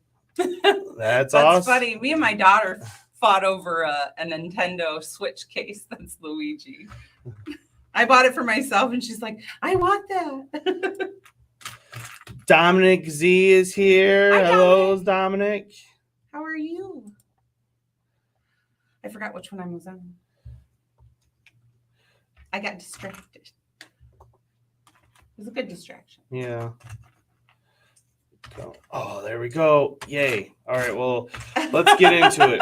[SPEAKER 3] that's awesome.
[SPEAKER 5] funny. Me and my daughter fought over a Nintendo Switch case that's Luigi. I bought it for myself and she's like, I want that.
[SPEAKER 3] Dominic Z is here.
[SPEAKER 5] Hi,
[SPEAKER 3] Hello, Dominic.
[SPEAKER 5] How are you? I forgot which one I was on. I got distracted. It was a good distraction.
[SPEAKER 3] Yeah. Oh, there we go. Yay. All right, well, let's get into it.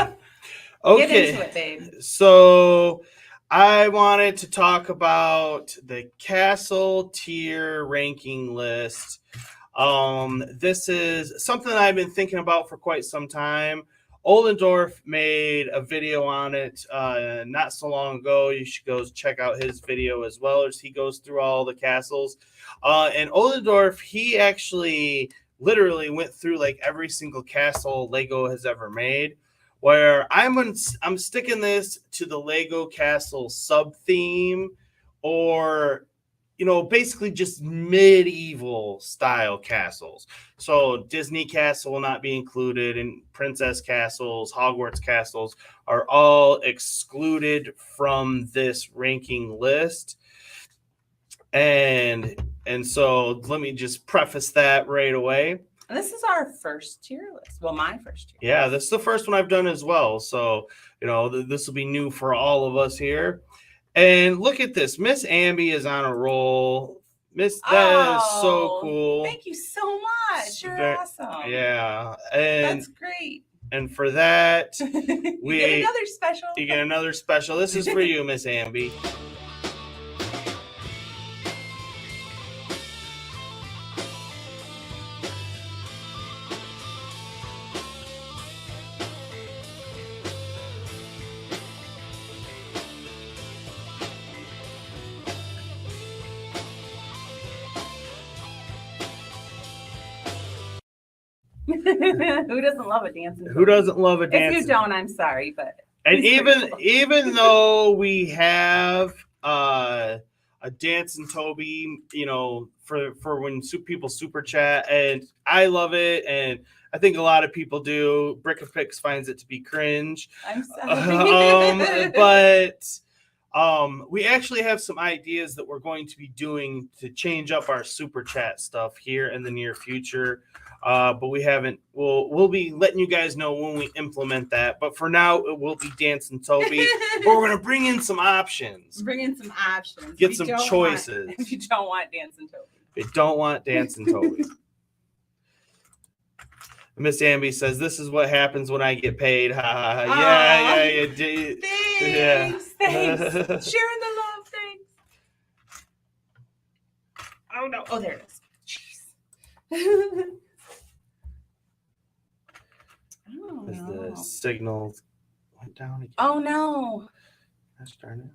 [SPEAKER 3] Okay.
[SPEAKER 5] Get into it, babe.
[SPEAKER 3] So I wanted to talk about the Castle tier ranking list. This is something that I've been thinking about for quite some time. Oldendorf made a video on it not so long ago. You should go check out his video as well as he goes through all the castles. And Oldendorf, he actually literally went through like every single castle Lego has ever made. Where I'm sticking this to the Lego Castle sub theme, or basically just medieval style castles. So Disney Castle will not be included, and Princess Castles, Hogwarts Castles are all excluded from this ranking list. And so let me just preface that right away.
[SPEAKER 5] And this is our first tier list. Well, my first tier.
[SPEAKER 3] Yeah, this is the first one I've done as well. So, this will be new for all of us here. And look at this. Miss Amby is on a roll. That is so cool.
[SPEAKER 5] Thank you so much. You're awesome.
[SPEAKER 3] Yeah. And
[SPEAKER 5] that's great.
[SPEAKER 3] And for that,
[SPEAKER 5] you get another special.
[SPEAKER 3] You get another special. This is for you, Miss Amby.
[SPEAKER 5] Who doesn't love a dancing?
[SPEAKER 3] Who doesn't love a dancing?
[SPEAKER 5] If you don't, I'm sorry, but
[SPEAKER 3] and even though we have a dancing Toby, for when people super chat, and I love it, and I think a lot of people do. Brick of Pix finds it to be cringe.
[SPEAKER 5] I'm sorry,
[SPEAKER 3] but we actually have some ideas that we're going to be doing to change up our super chat stuff here in the near future. But we haven't. We'll be letting you guys know when we implement that. But for now, it will be Dancing Toby. But we're gonna bring in some options. Get some choices.
[SPEAKER 5] If you don't want Dancing Toby.
[SPEAKER 3] If you don't want Dancing Toby. Miss Amby says, "This is what happens when I get paid." Ha ha. Yeah.
[SPEAKER 5] Thanks. Sharing the love. Thanks. Oh no. Oh, there it is. Jeez.
[SPEAKER 3] The signal went down again.
[SPEAKER 5] Oh no!
[SPEAKER 3] Gosh darn it!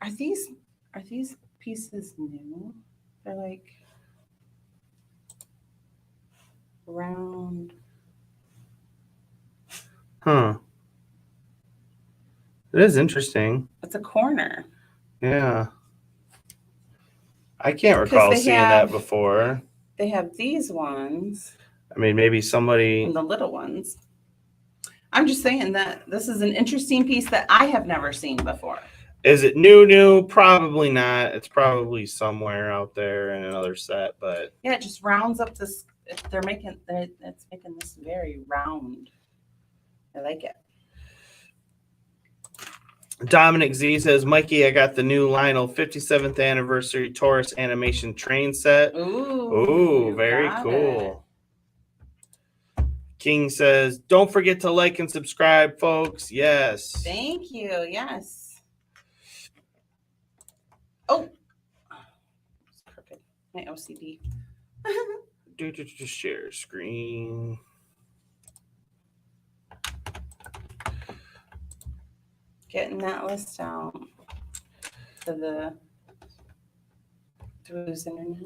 [SPEAKER 5] Are these pieces new? They're like round.
[SPEAKER 3] Huh. It is interesting.
[SPEAKER 5] It's a corner.
[SPEAKER 3] Yeah. I can't recall seeing that before.
[SPEAKER 5] They have these ones.
[SPEAKER 3] I mean, maybe somebody...
[SPEAKER 5] And the little ones. I'm just saying that this is an interesting piece that I have never seen before.
[SPEAKER 3] Is it new? Probably not. It's probably somewhere out there in another set, but...
[SPEAKER 5] Yeah, it just rounds up this... It's making this very round. I like it.
[SPEAKER 3] Dominic Z says, Mikey, I got the new Lionel 57th anniversary Taurus animation train set.
[SPEAKER 5] Ooh,
[SPEAKER 3] very cool. King says, don't forget to like and subscribe, folks. Yes.
[SPEAKER 5] Thank you. Yes. Oh. It's crooked. My OCD.
[SPEAKER 3] Share screen.
[SPEAKER 5] Getting that list out to the through his internet.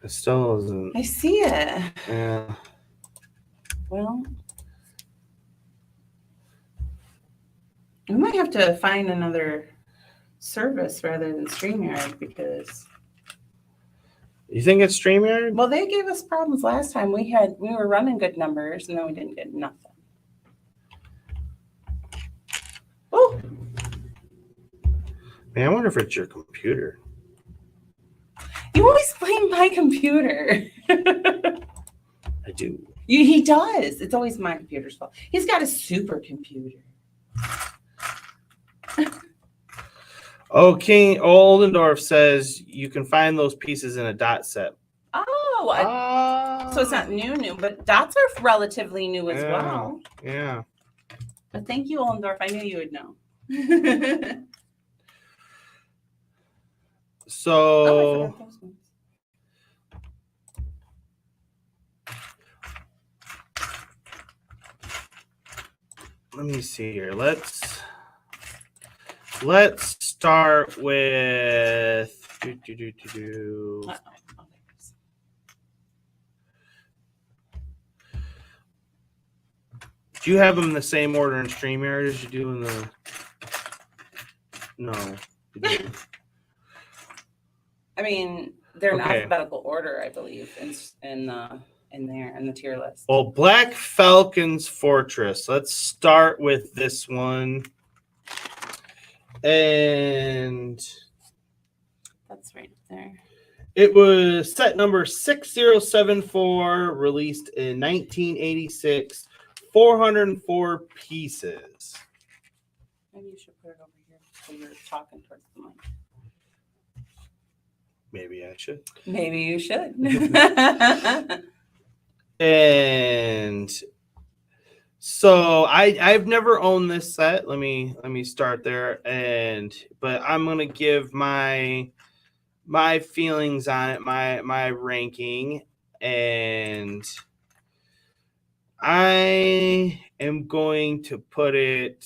[SPEAKER 3] It still isn't.
[SPEAKER 5] I see it.
[SPEAKER 3] Yeah.
[SPEAKER 5] Well, we might have to find another service rather than StreamYard because
[SPEAKER 3] You think it's StreamYard?
[SPEAKER 5] well, they gave us problems last time. We were running good numbers and then we didn't get nothing. Oh,
[SPEAKER 3] Man, I wonder if it's your computer.
[SPEAKER 5] you always blame my computer.
[SPEAKER 3] I do.
[SPEAKER 5] He does. It's always my computer's fault. He's got a supercomputer.
[SPEAKER 3] Oh, King Oldendorf says you can find those pieces in a dot set.
[SPEAKER 5] Oh, so it's not new, but dots are relatively new as well.
[SPEAKER 3] Yeah.
[SPEAKER 5] But thank you, Oldendorf. I knew you would know.
[SPEAKER 3] So
[SPEAKER 5] Oh, I forgot those ones.
[SPEAKER 3] let me see here. Let's start with
[SPEAKER 5] Uh-oh. Oh, there it is.
[SPEAKER 3] Do you have them in the same order in StreamYard as you do in the? No. You don't.
[SPEAKER 5] I mean, they're in
[SPEAKER 3] Okay.
[SPEAKER 5] alphabetical order, I believe, in the tier list.
[SPEAKER 3] Well, Black Falcon's Fortress. Let's start with this one. And
[SPEAKER 5] That's right there.
[SPEAKER 3] it was set number 6074, released in 1986, 404 pieces.
[SPEAKER 5] Maybe you should put it over here so you're talking towards the mic.
[SPEAKER 3] Maybe I should.
[SPEAKER 5] Maybe you should.
[SPEAKER 3] And so I've never owned this set. Let me start there. But I'm gonna give my feelings on it, my ranking, and I am going to put it.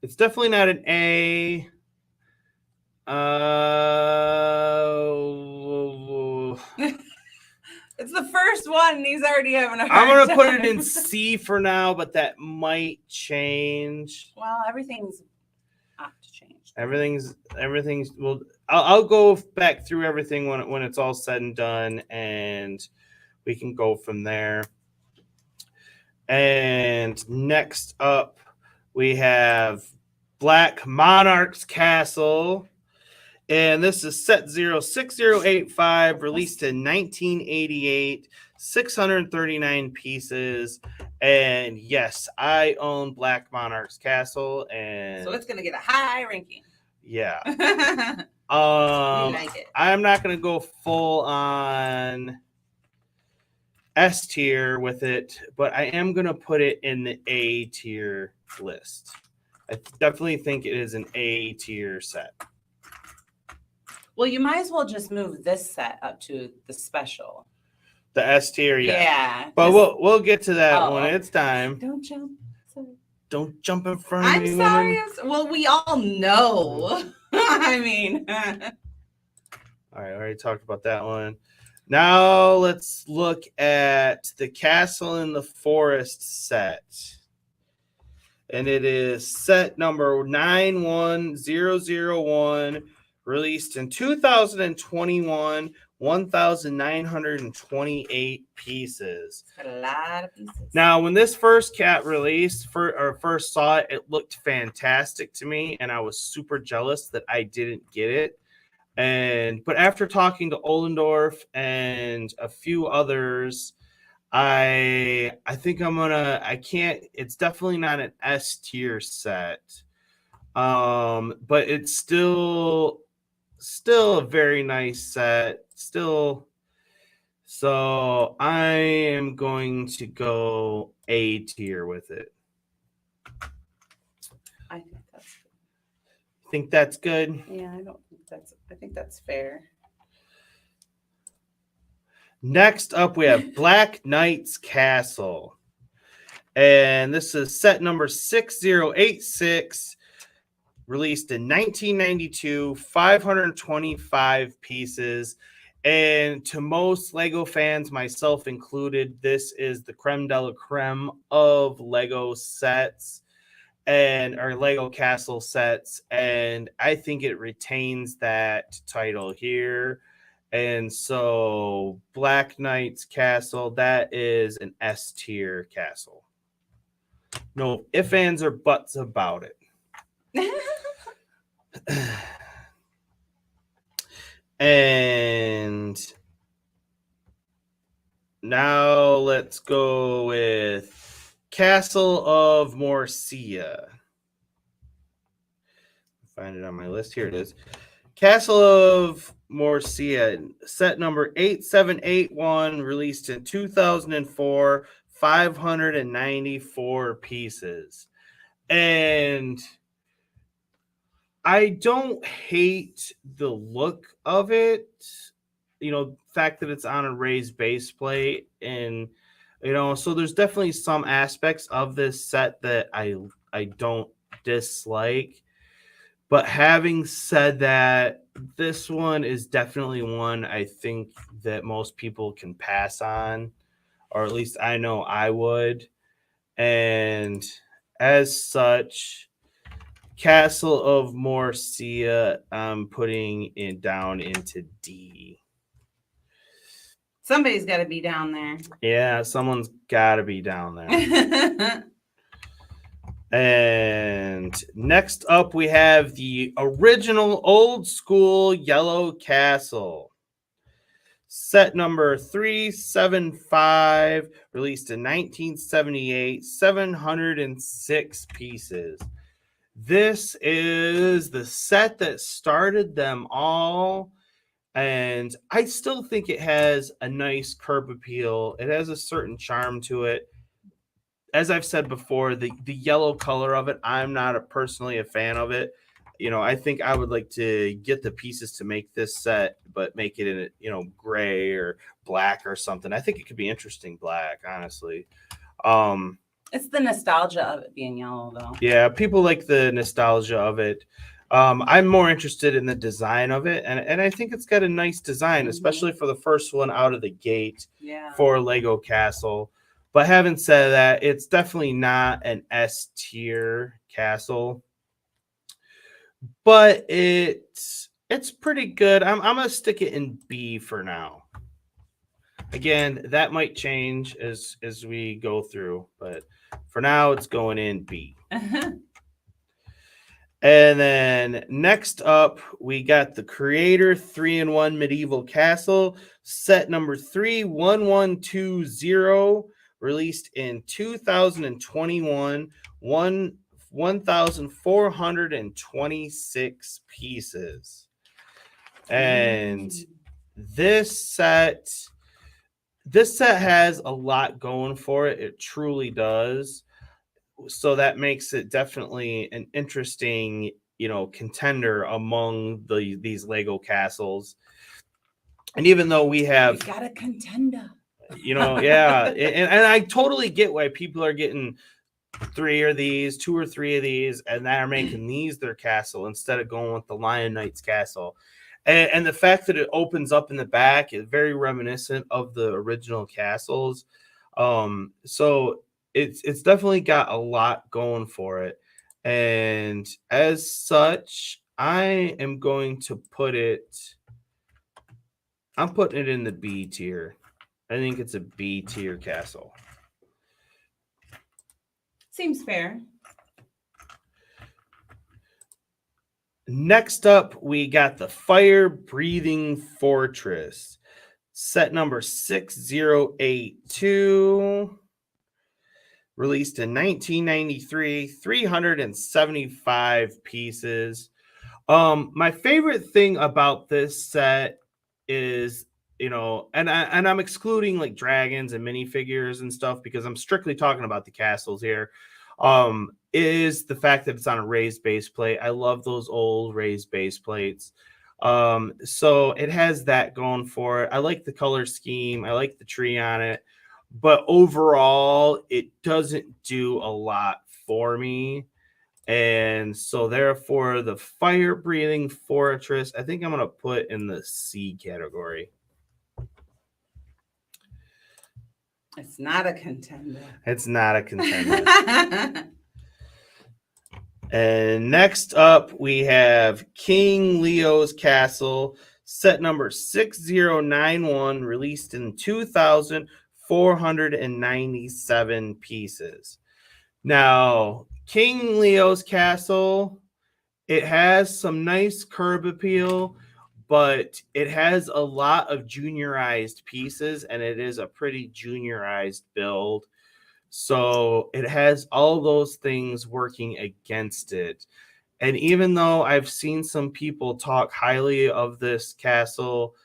[SPEAKER 3] It's definitely not an A.
[SPEAKER 5] It's the first one, and he's already having a hard
[SPEAKER 3] I'm gonna put it
[SPEAKER 5] time.
[SPEAKER 3] in C for now, but that might change.
[SPEAKER 5] Well, everything's apt to change.
[SPEAKER 3] Everything's well. I'll go back through everything when it's all said and done, and we can go from there. And next up, we have Black Monarch's Castle. And this is set 06085, released in 1988, 639 pieces. And yes, I own Black Monarch's Castle. And
[SPEAKER 5] So it's going to get a high ranking.
[SPEAKER 3] yeah.
[SPEAKER 5] We like it.
[SPEAKER 3] I'm not going to go full on S tier with it, but I am going to put it in the A tier list. I definitely think it is an A tier set.
[SPEAKER 5] Well, you might as well just move this set up to the special.
[SPEAKER 3] The S tier, yeah.
[SPEAKER 5] Yeah.
[SPEAKER 3] But we'll get to that when
[SPEAKER 5] Oh.
[SPEAKER 3] it's time.
[SPEAKER 5] Don't jump. Sorry.
[SPEAKER 3] Don't jump in front of
[SPEAKER 5] I'm
[SPEAKER 3] me.
[SPEAKER 5] sorry.
[SPEAKER 3] woman.
[SPEAKER 5] Well, we all know. I mean,
[SPEAKER 3] All right, I already talked about that one. Now let's look at the Castle in the Forest set. And it is set number 91001, released in 2021, 1,928 pieces.
[SPEAKER 5] it's got a lot of pieces.
[SPEAKER 3] Now, when this first cat released first saw it, it looked fantastic to me, and I was super jealous that I didn't get it. But after talking to Oldendorf and a few others, I think I can't. It's definitely not an S tier set, but it's still a very nice set. So I am going to go A tier with it.
[SPEAKER 5] I think that's good.
[SPEAKER 3] Think that's good?
[SPEAKER 5] Yeah, I think that's fair.
[SPEAKER 3] Next up, we have Black Knight's Castle. And this is set number 6086, released in 1992, 525 pieces. And to most Lego fans, myself included, this is the creme de la creme of Lego sets or Lego castle sets. And I think it retains that title here. And so Black Knight's Castle, that is an S tier castle. No ifs, ands, or buts about it. And now let's go with Castle of Morcia. Find it on my list. Here it is. Castle of Morcia, set number 8781, released in 2004, 594 pieces. And I don't hate the look of it, fact that it's on a raised base plate, and so there's definitely some aspects of this set that I don't dislike. But having said that, this one is definitely one I think that most people can pass on, or at least I know I would. And as such, Castle of Morcia, I'm putting it down into D.
[SPEAKER 5] Somebody's got to be down there.
[SPEAKER 3] Yeah, someone's got to be down there. And next up, we have the original old school Yellow Castle. Set number 375, released in 1978, 706 pieces. This is the set that started them all, and I still think it has a nice curb appeal. It has a certain charm to it. As I've said before, the yellow color of it, I'm not personally a fan of it. I think I would like to get the pieces to make this set, but make it in gray or black or something. I think it could be interesting black, honestly.
[SPEAKER 5] It's the nostalgia of it being yellow, though.
[SPEAKER 3] Yeah, people like the nostalgia of it. I'm more interested in the design of it, and I think it's got a nice design, especially for the first one out of the gate for Lego Castle. But having said that, it's definitely not an S tier castle, but it's pretty good. I'm gonna stick it in B for now. Again, that might change as we go through, but for now, it's going in B. And then next up, we got the Creator 3-in-1 Medieval Castle, set number 31120, released in 2021, 1,426 pieces. And this set has a lot going for it. It truly does. So that makes it definitely an interesting, contender among these Lego castles. And even though we
[SPEAKER 5] got a contender,
[SPEAKER 3] yeah, and I totally get why people are getting 2 or 3 of these, and they're making these their castle instead of going with the Lion Knight's castle. And the fact that it opens up in the back is very reminiscent of the original castles. So it's definitely got a lot going for it. And as such, I am going to I'm putting it in the B tier. I think it's a B tier castle.
[SPEAKER 5] seems fair.
[SPEAKER 3] Next up, we got the Fire Breathing Fortress, set number 6082, released in 1993, 375 pieces. My favorite thing about this set is, and I'm excluding like dragons and minifigures and stuff because I'm strictly talking about the castles here. Is the fact that it's on a raised base plate. I love those old raised base plates. So it has that going for it. I like the color scheme. I like the tree on it, but overall, it doesn't do a lot for me. And so therefore, the fire breathing fortress, I think I'm gonna put in the C category.
[SPEAKER 5] It's not a contender.
[SPEAKER 3] It's not a contender. And next up, we have King Leo's Castle, set number 6091, released in 2,497 pieces. Now, King Leo's Castle, it has some nice curb appeal, but it has a lot of juniorized pieces, and it is a pretty juniorized build. So it has all those things working against it. And even though I've seen some people talk highly of this castle,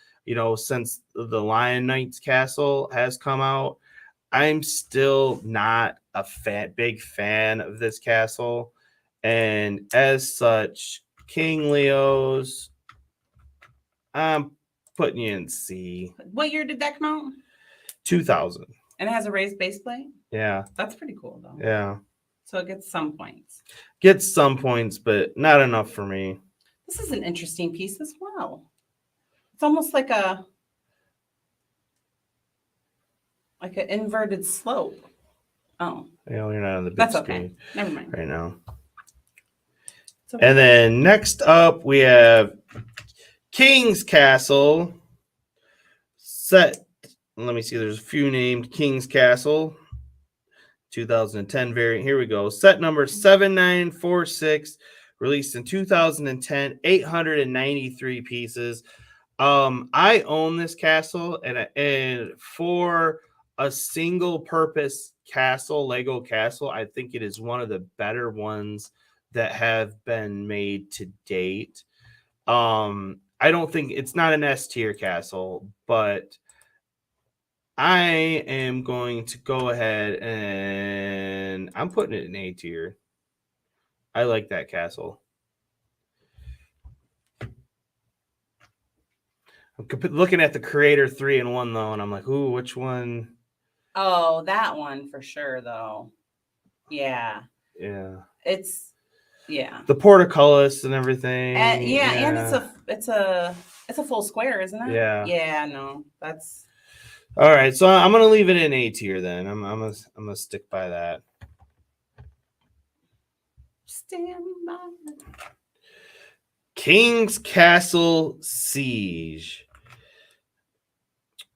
[SPEAKER 3] since the Lion Knight's castle has come out, I'm still not a big fan of this castle. And as such, King Leo's, I'm putting you in C.
[SPEAKER 5] What year did that come out?
[SPEAKER 3] 2000.
[SPEAKER 5] And it has a raised base plate?
[SPEAKER 3] Yeah.
[SPEAKER 5] That's pretty cool, though.
[SPEAKER 3] Yeah.
[SPEAKER 5] So it gets some points.
[SPEAKER 3] Gets some points, but not enough for me.
[SPEAKER 5] This is an interesting piece as well. It's almost like an inverted slope. Oh.
[SPEAKER 3] Yeah, you're not on the big
[SPEAKER 5] That's okay.
[SPEAKER 3] screen
[SPEAKER 5] Never mind.
[SPEAKER 3] right now.
[SPEAKER 5] Okay.
[SPEAKER 3] And then next up, we have King's Castle. Set, let me see, there's a few named King's Castle. 2010 variant. Here we go. Set number 7946, released in 2010, 893 pieces. I own this castle, and for a single purpose castle, Lego castle, I think it is one of the better ones that have been made to date. I don't think it's not an S tier castle, but I am going to go ahead and I'm putting it in A tier. I like that castle. I'm looking at the Creator 3-in-1 though, and I'm like, ooh, which one?
[SPEAKER 5] Oh, that one for sure, though. Yeah.
[SPEAKER 3] Yeah.
[SPEAKER 5] Yeah.
[SPEAKER 3] The portcullis and everything.
[SPEAKER 5] And it's a full square, isn't it?
[SPEAKER 3] Yeah.
[SPEAKER 5] Yeah, no. That's
[SPEAKER 3] all right, so I'm gonna leave it in A tier then. I'm gonna stick by that.
[SPEAKER 5] stand by.
[SPEAKER 3] King's Castle Siege.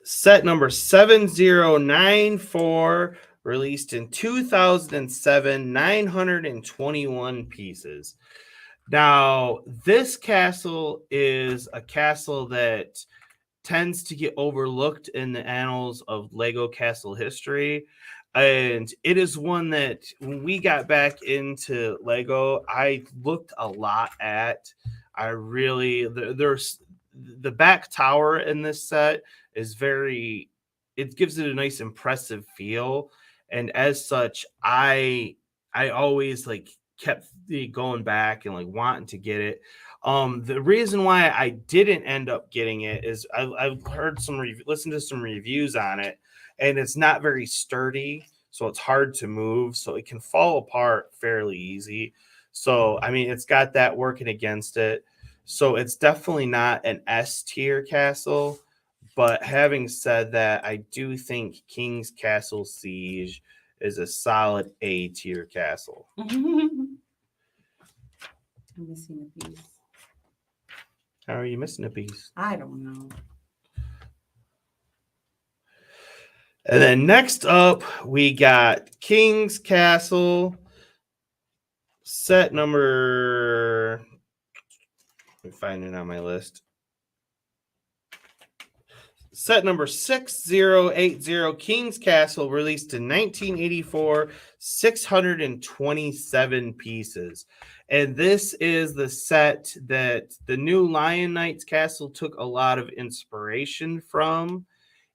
[SPEAKER 3] Set number 7094, released in 2007, 921 pieces. Now, this castle is a castle that tends to get overlooked in the annals of Lego castle history. And it is one that when we got back into Lego, I looked a lot at. There's the back tower in this set is it gives it a nice impressive feel. And as such, I always kept going back and wanting to get it. The reason why I didn't end up getting it is I've heard listened to some reviews on it, and it's not very sturdy, so it's hard to move, so it can fall apart fairly easy. So I mean, it's got that working against it. So it's definitely not an S tier castle. But having said that, I do think King's Castle Siege is a solid A tier castle.
[SPEAKER 5] I'm missing a piece.
[SPEAKER 3] How are you missing a piece?
[SPEAKER 5] I don't know.
[SPEAKER 3] And then next up, we got King's Castle set number. Let me find it on my list. Set number 6080, King's Castle, released in 1984, 627 pieces. And this is the set that the new Lion Knight's Castle took a lot of inspiration from.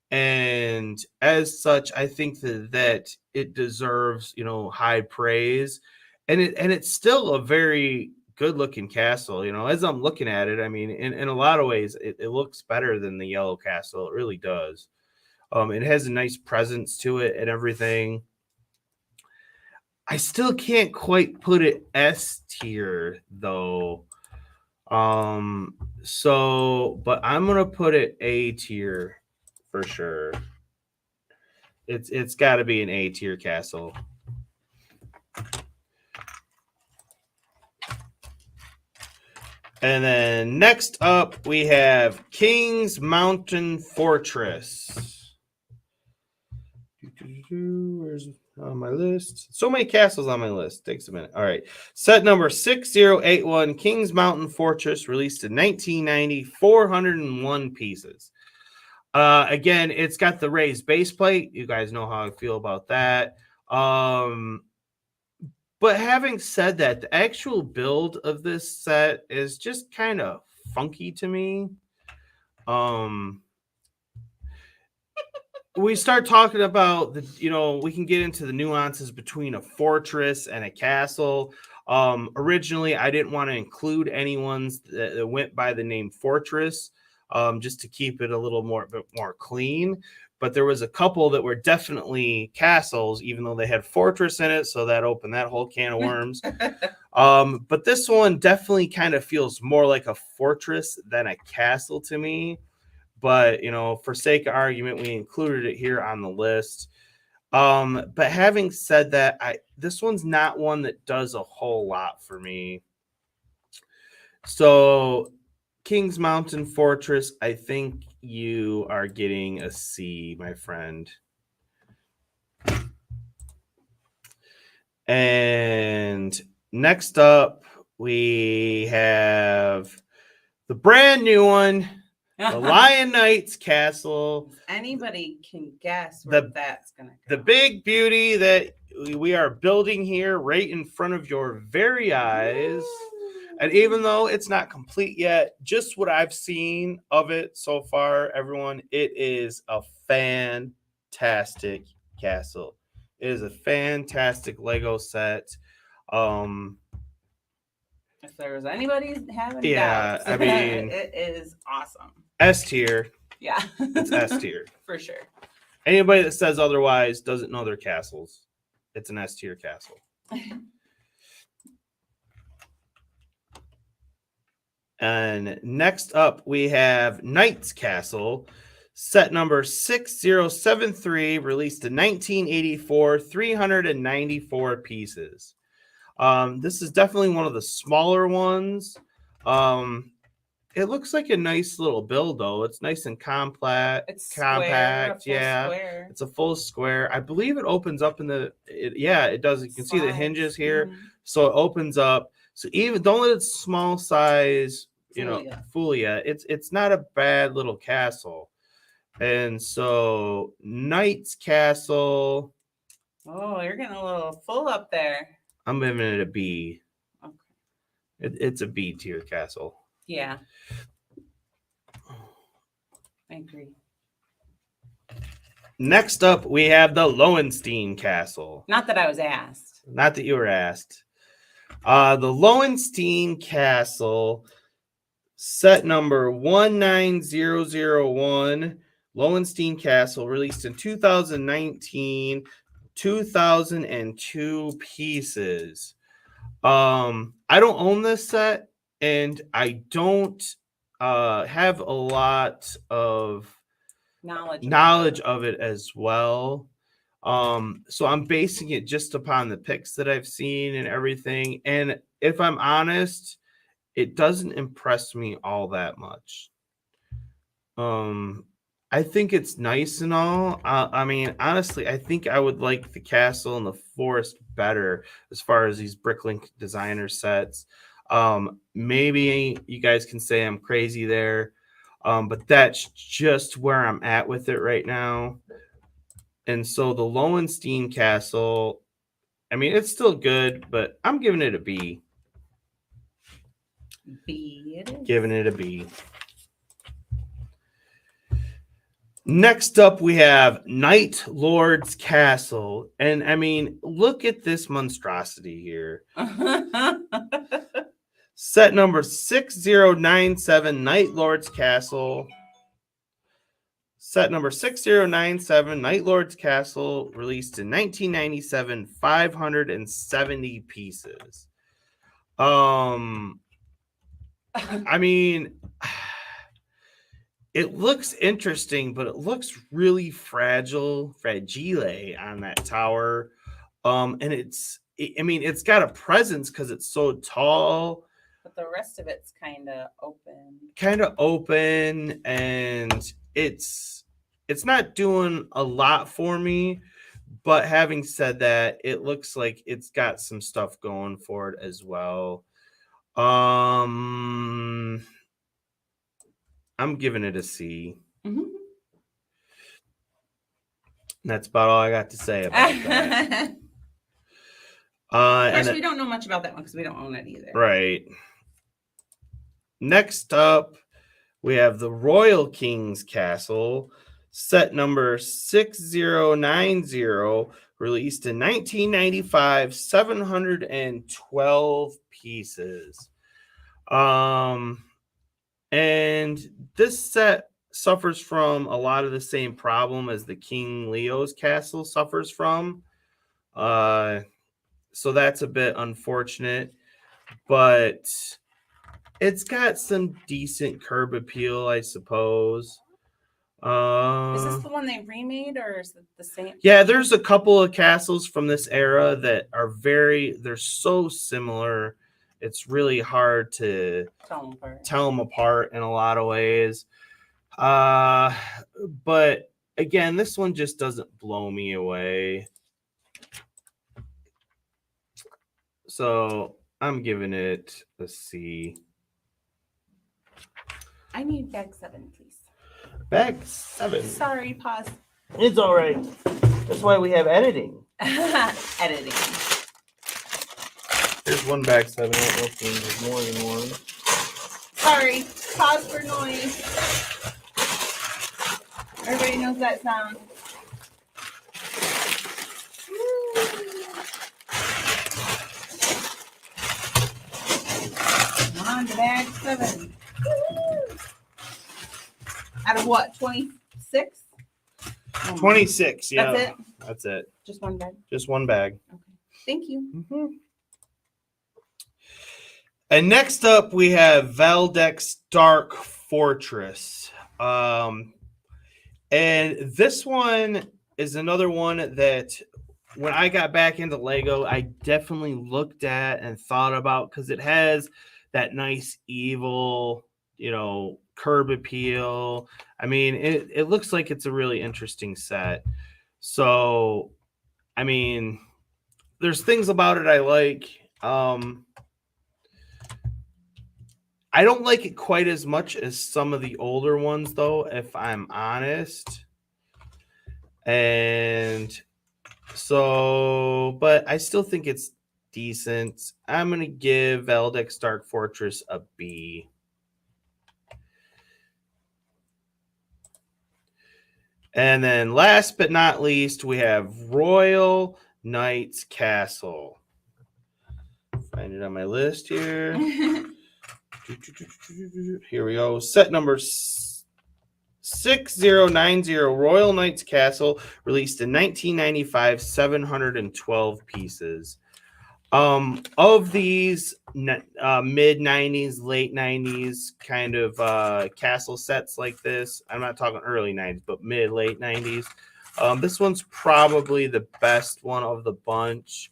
[SPEAKER 3] And as such, I think that it deserves, high praise. And it's still a very good looking castle. You know, as I'm looking at it, I mean, in a lot of ways, it looks better than the yellow castle. It really does. It has a nice presence to it and everything. I still can't quite put it S tier though. So, but I'm gonna put it A tier for sure. It's got to be an A tier castle. And then next up, we have King's Mountain Fortress. Where's on my list? So many castles on my list. Takes a minute. All right. Set number 6081, King's Mountain Fortress, released in 1990, 401 pieces. Again, it's got the raised base plate. You guys know how I feel about that. But having said that, the actual build of this set is just kind of funky to me. We start talking about we can get into the nuances between a fortress and a castle. Originally, I didn't want to include any ones that went by the name fortress, just to keep it a little more clean. But there was a couple that were definitely castles, even though they had fortress in it. So that opened that whole can of worms. But this one definitely kind of feels more like a fortress than a castle to me. But, for sake of argument, we included it here on the list. But having said that, this one's not one that does a whole lot for me. So King's Mountain Fortress, I think you are getting a C, my friend. And next up, we have the brand new one, the Lion Knights Castle.
[SPEAKER 5] Anybody can guess where that's going to go.
[SPEAKER 3] The big beauty that we are building here right in front of your very eyes. And even though it's not complete yet, just what I've seen of it so far, everyone, it is a fantastic castle. It is a fantastic Lego set.
[SPEAKER 5] If there was anybody having
[SPEAKER 3] doubts, I mean,
[SPEAKER 5] it is awesome.
[SPEAKER 3] S tier.
[SPEAKER 5] Yeah.
[SPEAKER 3] It's S tier.
[SPEAKER 5] For sure.
[SPEAKER 3] Anybody that says otherwise doesn't know their castles. It's an S tier castle. And next up, we have Knight's Castle, set number 6073, released in 1984, 394 pieces. This is definitely one of the smaller ones. It looks like a nice little build, though. It's nice and compact.
[SPEAKER 5] It's
[SPEAKER 3] compact,
[SPEAKER 5] square.
[SPEAKER 3] It's a full square. I believe it opens up in it does. You can see the hinges here, so it opens up. So even don't let it small size, fool ya. It's not a bad little castle. And so Knight's Castle.
[SPEAKER 5] Oh, you're getting a little full up there.
[SPEAKER 3] I'm giving it a B.
[SPEAKER 5] Okay.
[SPEAKER 3] It's a B tier castle.
[SPEAKER 5] Yeah. I agree.
[SPEAKER 3] Next up, we have the Lowenstein Castle.
[SPEAKER 5] Not that I was asked.
[SPEAKER 3] Not that you were asked. The Lowenstein Castle, set number 19001. Lowenstein Castle, released in 2019, 2002 pieces. I don't own this set, and I don't have a lot of knowledge of it as well. So I'm basing it just upon the pics that I've seen and everything. And if I'm honest, it doesn't impress me all that much. I think it's nice and all. I mean, honestly, I think I would like the castle and the forest better as far as these Bricklink designer sets. Maybe you guys can say I'm crazy there, but that's just where I'm at with it right now. And so the Lowenstein Castle, I mean, it's still good, but I'm giving it a B.
[SPEAKER 5] B it is.
[SPEAKER 3] Giving it a B. Next up, we have Night Lord's Castle. And I mean, look at this monstrosity here. Set number 6097, Night Lord's Castle. Set number 6097, Night Lord's Castle, released in 1997, 570 pieces. I mean, it looks interesting, but it looks really fragile on that tower. And it's got a presence because it's so tall.
[SPEAKER 5] But the rest of it's kind of
[SPEAKER 3] open, and it's not doing a lot for me. But having said that, it looks like it's got some stuff going for it as well. I'm giving it a C.
[SPEAKER 5] Mm-hmm.
[SPEAKER 3] That's about all I got to say about that.
[SPEAKER 5] Of course, we don't know much about that one because we don't own it either.
[SPEAKER 3] Right. Next up, we have the Royal King's Castle, set number 6090, released in 1995, 712 pieces. And this set suffers from a lot of the same problem as the King Leo's castle suffers from. So that's a bit unfortunate, but it's got some decent curb appeal, I suppose.
[SPEAKER 5] Is this the one they remade, or is it the same?
[SPEAKER 3] Yeah, there's a couple of castles from this era that are they're so similar. It's really hard to tell them apart in a lot of ways. But again, this one just doesn't blow me away. So I'm giving it a C.
[SPEAKER 5] I need bag 7, please.
[SPEAKER 3] Bag 7.
[SPEAKER 5] Sorry, pause.
[SPEAKER 3] It's all right. That's why we have editing.
[SPEAKER 5] Editing.
[SPEAKER 3] There's one bag 7. I don't know if there's more than one.
[SPEAKER 5] Sorry. Pause for noise. Everybody knows that sound. Come on to bag 7. Out of what? 26?
[SPEAKER 3] 26, yeah.
[SPEAKER 5] That's it?
[SPEAKER 3] That's it.
[SPEAKER 5] Just one bag?
[SPEAKER 3] Just one bag.
[SPEAKER 5] Okay. Thank you.
[SPEAKER 3] Mm-hmm. And next up, we have Valdec's Dark Fortress. And this one is another one that when I got back into Lego, I definitely looked at and thought about because it has that nice evil, curb appeal. I mean, it looks like it's a really interesting set. So, I mean, there's things about it I like. I don't like it quite as much as some of the older ones, though, if I'm honest. And so, but I still think it's decent. I'm going to give Valdec's Dark Fortress a B. And then last but not least, we have Royal Knight's Castle. Find it on my list here. Here we go. Set number 6090, Royal Knight's Castle, released in 1995, 712 pieces. Of these mid-90s, late 90s kind of castle sets like this, I'm not talking early 90s, but mid-late 90s, this one's probably the best one of the bunch.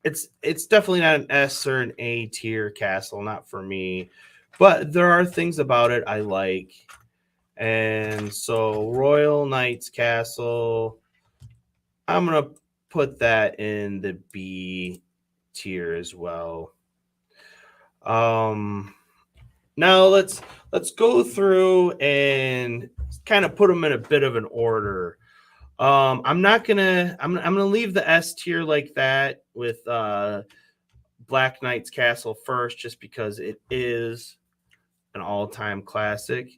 [SPEAKER 3] It's definitely not an S or an A tier castle, not for me. But there are things about it I like. And so Royal Knight's Castle, I'm going to put that in the B tier as well. Now let's go through and kind of put them in a bit of an order. I'm gonna leave the S tier like that with Black Knight's Castle first, just because it is an all-time classic.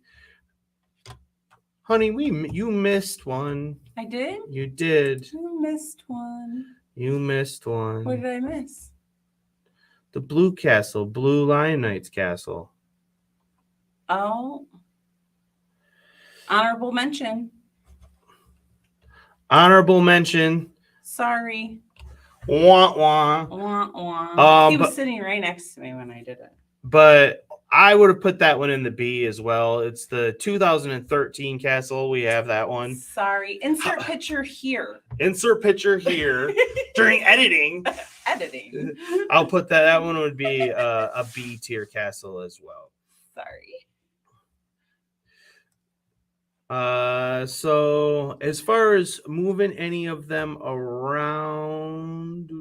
[SPEAKER 3] Honey, you missed one.
[SPEAKER 5] I did?
[SPEAKER 3] You did.
[SPEAKER 5] You missed one.
[SPEAKER 3] You missed one.
[SPEAKER 5] What did I miss?
[SPEAKER 3] The blue castle, Blue Lion Knight's castle.
[SPEAKER 5] Oh. Honorable mention.
[SPEAKER 3] Honorable mention.
[SPEAKER 5] Sorry.
[SPEAKER 3] Wah wah.
[SPEAKER 5] Wah, wah. He was
[SPEAKER 3] But
[SPEAKER 5] sitting right next to me when I did it.
[SPEAKER 3] but I would have put that one in the B as well. It's the 2013 castle. We have that one.
[SPEAKER 5] Sorry. Insert picture here.
[SPEAKER 3] Insert picture here during editing.
[SPEAKER 5] Editing.
[SPEAKER 3] I'll put that. That one would be a B tier castle as well.
[SPEAKER 5] Sorry.
[SPEAKER 3] So as far as moving any of them around,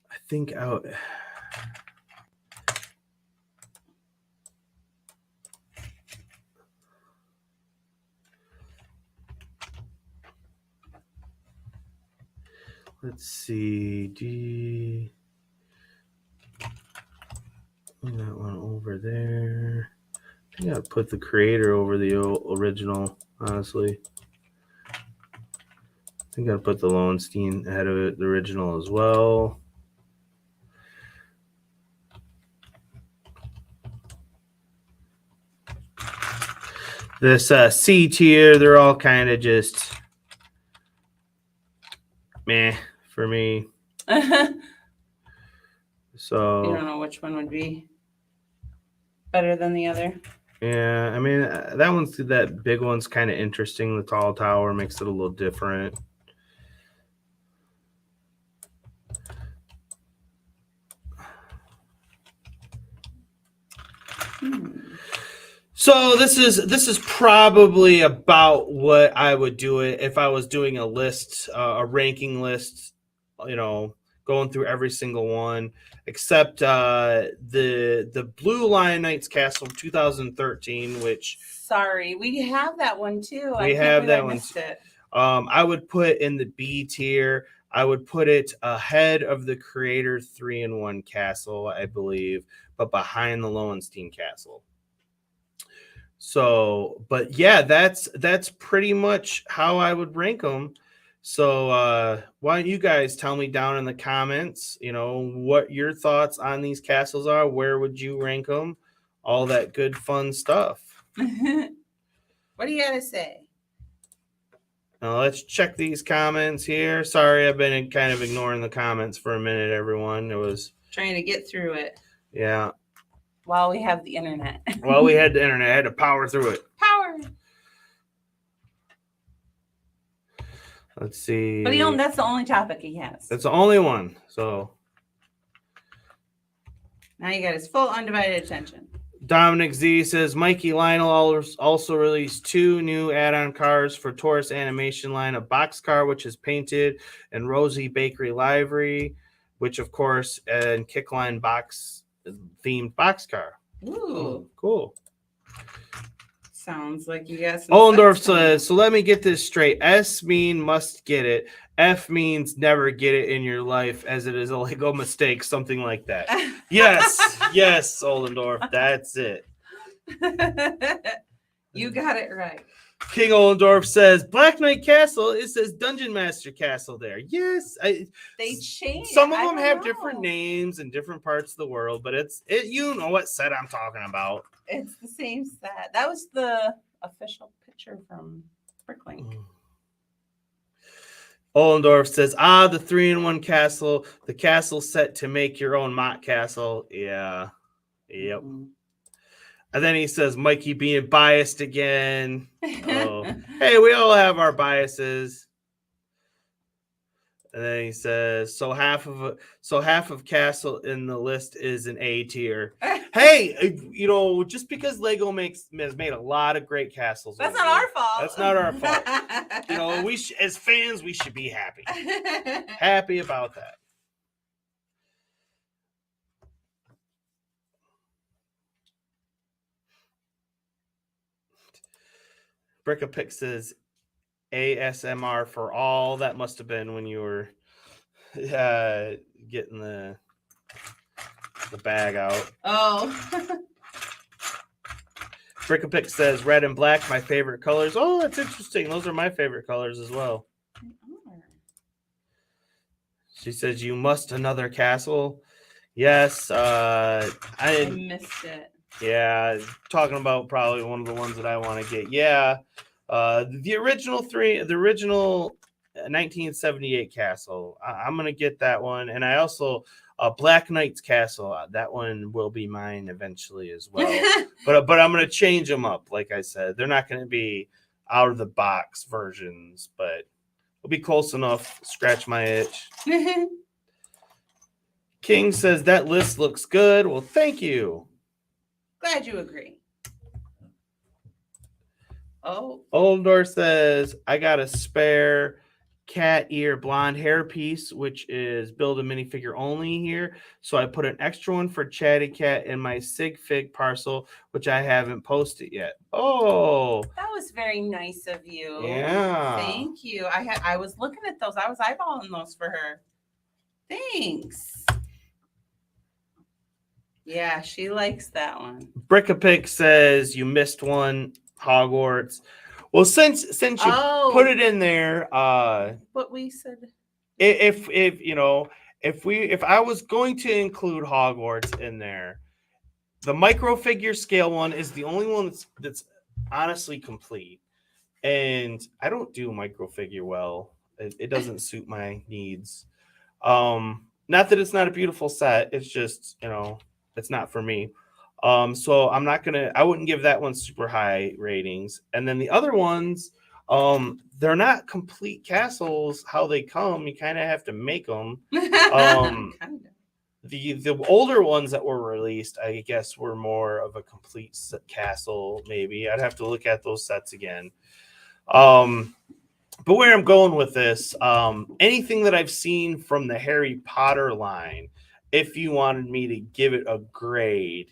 [SPEAKER 3] I think out. Let's see. D. That one over there. I think I'd put the creator over the original, honestly. I think I'd put the Lowenstein ahead of it, the original as well. This C tier, they're all kind of just meh for me. So
[SPEAKER 5] You don't know which one would be better than the other.
[SPEAKER 3] yeah, I mean that big one's kind of interesting. The tall tower makes it a little different. So this is probably about what I would do it if I was doing a list, a ranking list, going through every single one except the Blue Lion Knight's Castle 2013, which
[SPEAKER 5] Sorry, we have that one too.
[SPEAKER 3] We have that one
[SPEAKER 5] missed it.
[SPEAKER 3] I would put in the B tier. I would put it ahead of the Creator 3-in-1 Castle, I believe, but behind the Lowenstein Castle. So, but yeah, that's pretty much how I would rank them. So, why don't you guys tell me down in the comments, what your thoughts on these castles are? Where would you rank them? All that good, fun stuff.
[SPEAKER 5] What do you got to say?
[SPEAKER 3] Now, let's check these comments here. Sorry, I've been kind of ignoring the comments for a minute, everyone. It was
[SPEAKER 5] Trying to get through it
[SPEAKER 3] yeah.
[SPEAKER 5] while we have the internet.
[SPEAKER 3] Well, we had the internet. I had to power through it.
[SPEAKER 5] Power.
[SPEAKER 3] Let's see.
[SPEAKER 5] But that's the only topic he has.
[SPEAKER 3] That's the only one. So
[SPEAKER 5] Now you got his full undivided attention.
[SPEAKER 3] Dominic Z says Mikey Lionel also released 2 new add-on cars for Taurus Animation line, a box car which is painted in Rosie Bakery livery, which of course and Kickline box themed box car.
[SPEAKER 5] Ooh,
[SPEAKER 3] Cool.
[SPEAKER 5] sounds like you got some.
[SPEAKER 3] Ollendorf
[SPEAKER 5] stuff coming.
[SPEAKER 3] says, so let me get this straight. S mean must get it. F means never get it in your life, as it is a Lego mistake, something like that. Yes, Ollendorf, that's it.
[SPEAKER 5] You got it right.
[SPEAKER 3] King Ollendorf says, Black Knight Castle, it says Dungeon Master Castle there. Yes,
[SPEAKER 5] They changed.
[SPEAKER 3] some of
[SPEAKER 5] I
[SPEAKER 3] them
[SPEAKER 5] don't
[SPEAKER 3] have
[SPEAKER 5] know.
[SPEAKER 3] different names in different parts of the world, but you know what set I'm talking about.
[SPEAKER 5] It's the same set. That was the official picture from Bricklink.
[SPEAKER 3] Ollendorf says, the 3-in-1 castle, the castle set to make your own mock castle. Yeah. Yep.
[SPEAKER 5] Mhm.
[SPEAKER 3] And then he says, Mikey being biased again. Oh. Hey, we all have our biases. And then he says, so half of castle in the list is an A tier. Hey, just because Lego has made a lot of great castles.
[SPEAKER 5] That's
[SPEAKER 3] over
[SPEAKER 5] not
[SPEAKER 3] the
[SPEAKER 5] our fault.
[SPEAKER 3] That's not our fault. We as fans, we should be happy. Happy about that. Brickapick says ASMR for all. That must have been when you were getting the bag out.
[SPEAKER 5] Oh.
[SPEAKER 3] Brickapick says red and black, my favorite colors. Oh, that's interesting. Those are my favorite colors as well. She says, "You must another castle." Yes,
[SPEAKER 5] I
[SPEAKER 3] I
[SPEAKER 5] missed it.
[SPEAKER 3] yeah, talking about probably one of the ones that I want to get. Yeah, the original 1978 castle. I'm gonna get that one, and I also Black Knight's castle. That one will be mine eventually as well. but I'm gonna change them up. Like I said, they're not gonna be out of the box versions, but it'll be close enough. Scratch my itch. King says that list looks good. Well, thank you.
[SPEAKER 5] Glad you agree. Oh,
[SPEAKER 3] Oldor says, I got a spare cat ear blonde hair piece, which is build a minifigure only here. So I put an extra one for Chatty Cat in my Sig Fig parcel, which I haven't posted yet. Oh,
[SPEAKER 5] that was very nice of you.
[SPEAKER 3] yeah.
[SPEAKER 5] Thank you. I was looking at those. I was eyeballing those for her. Thanks. Yeah, she likes that one.
[SPEAKER 3] Brickapick says you missed one, Hogwarts. Well, since you put it in there,
[SPEAKER 5] what we said.
[SPEAKER 3] if I was going to include Hogwarts in there, the micro figure scale one is the only one that's honestly complete. And I don't do micro figure well. It doesn't suit my needs. Not that it's not a beautiful set. It's just, it's not for me. So I wouldn't give that one super high ratings. And then the other ones, they're not complete castles how they come. You kind of have to make them. The older ones that were released, I guess, were more of a complete castle. Maybe I'd have to look at those sets again. But where I'm going with this, anything that I've seen from the Harry Potter line, if you wanted me to give it a grade,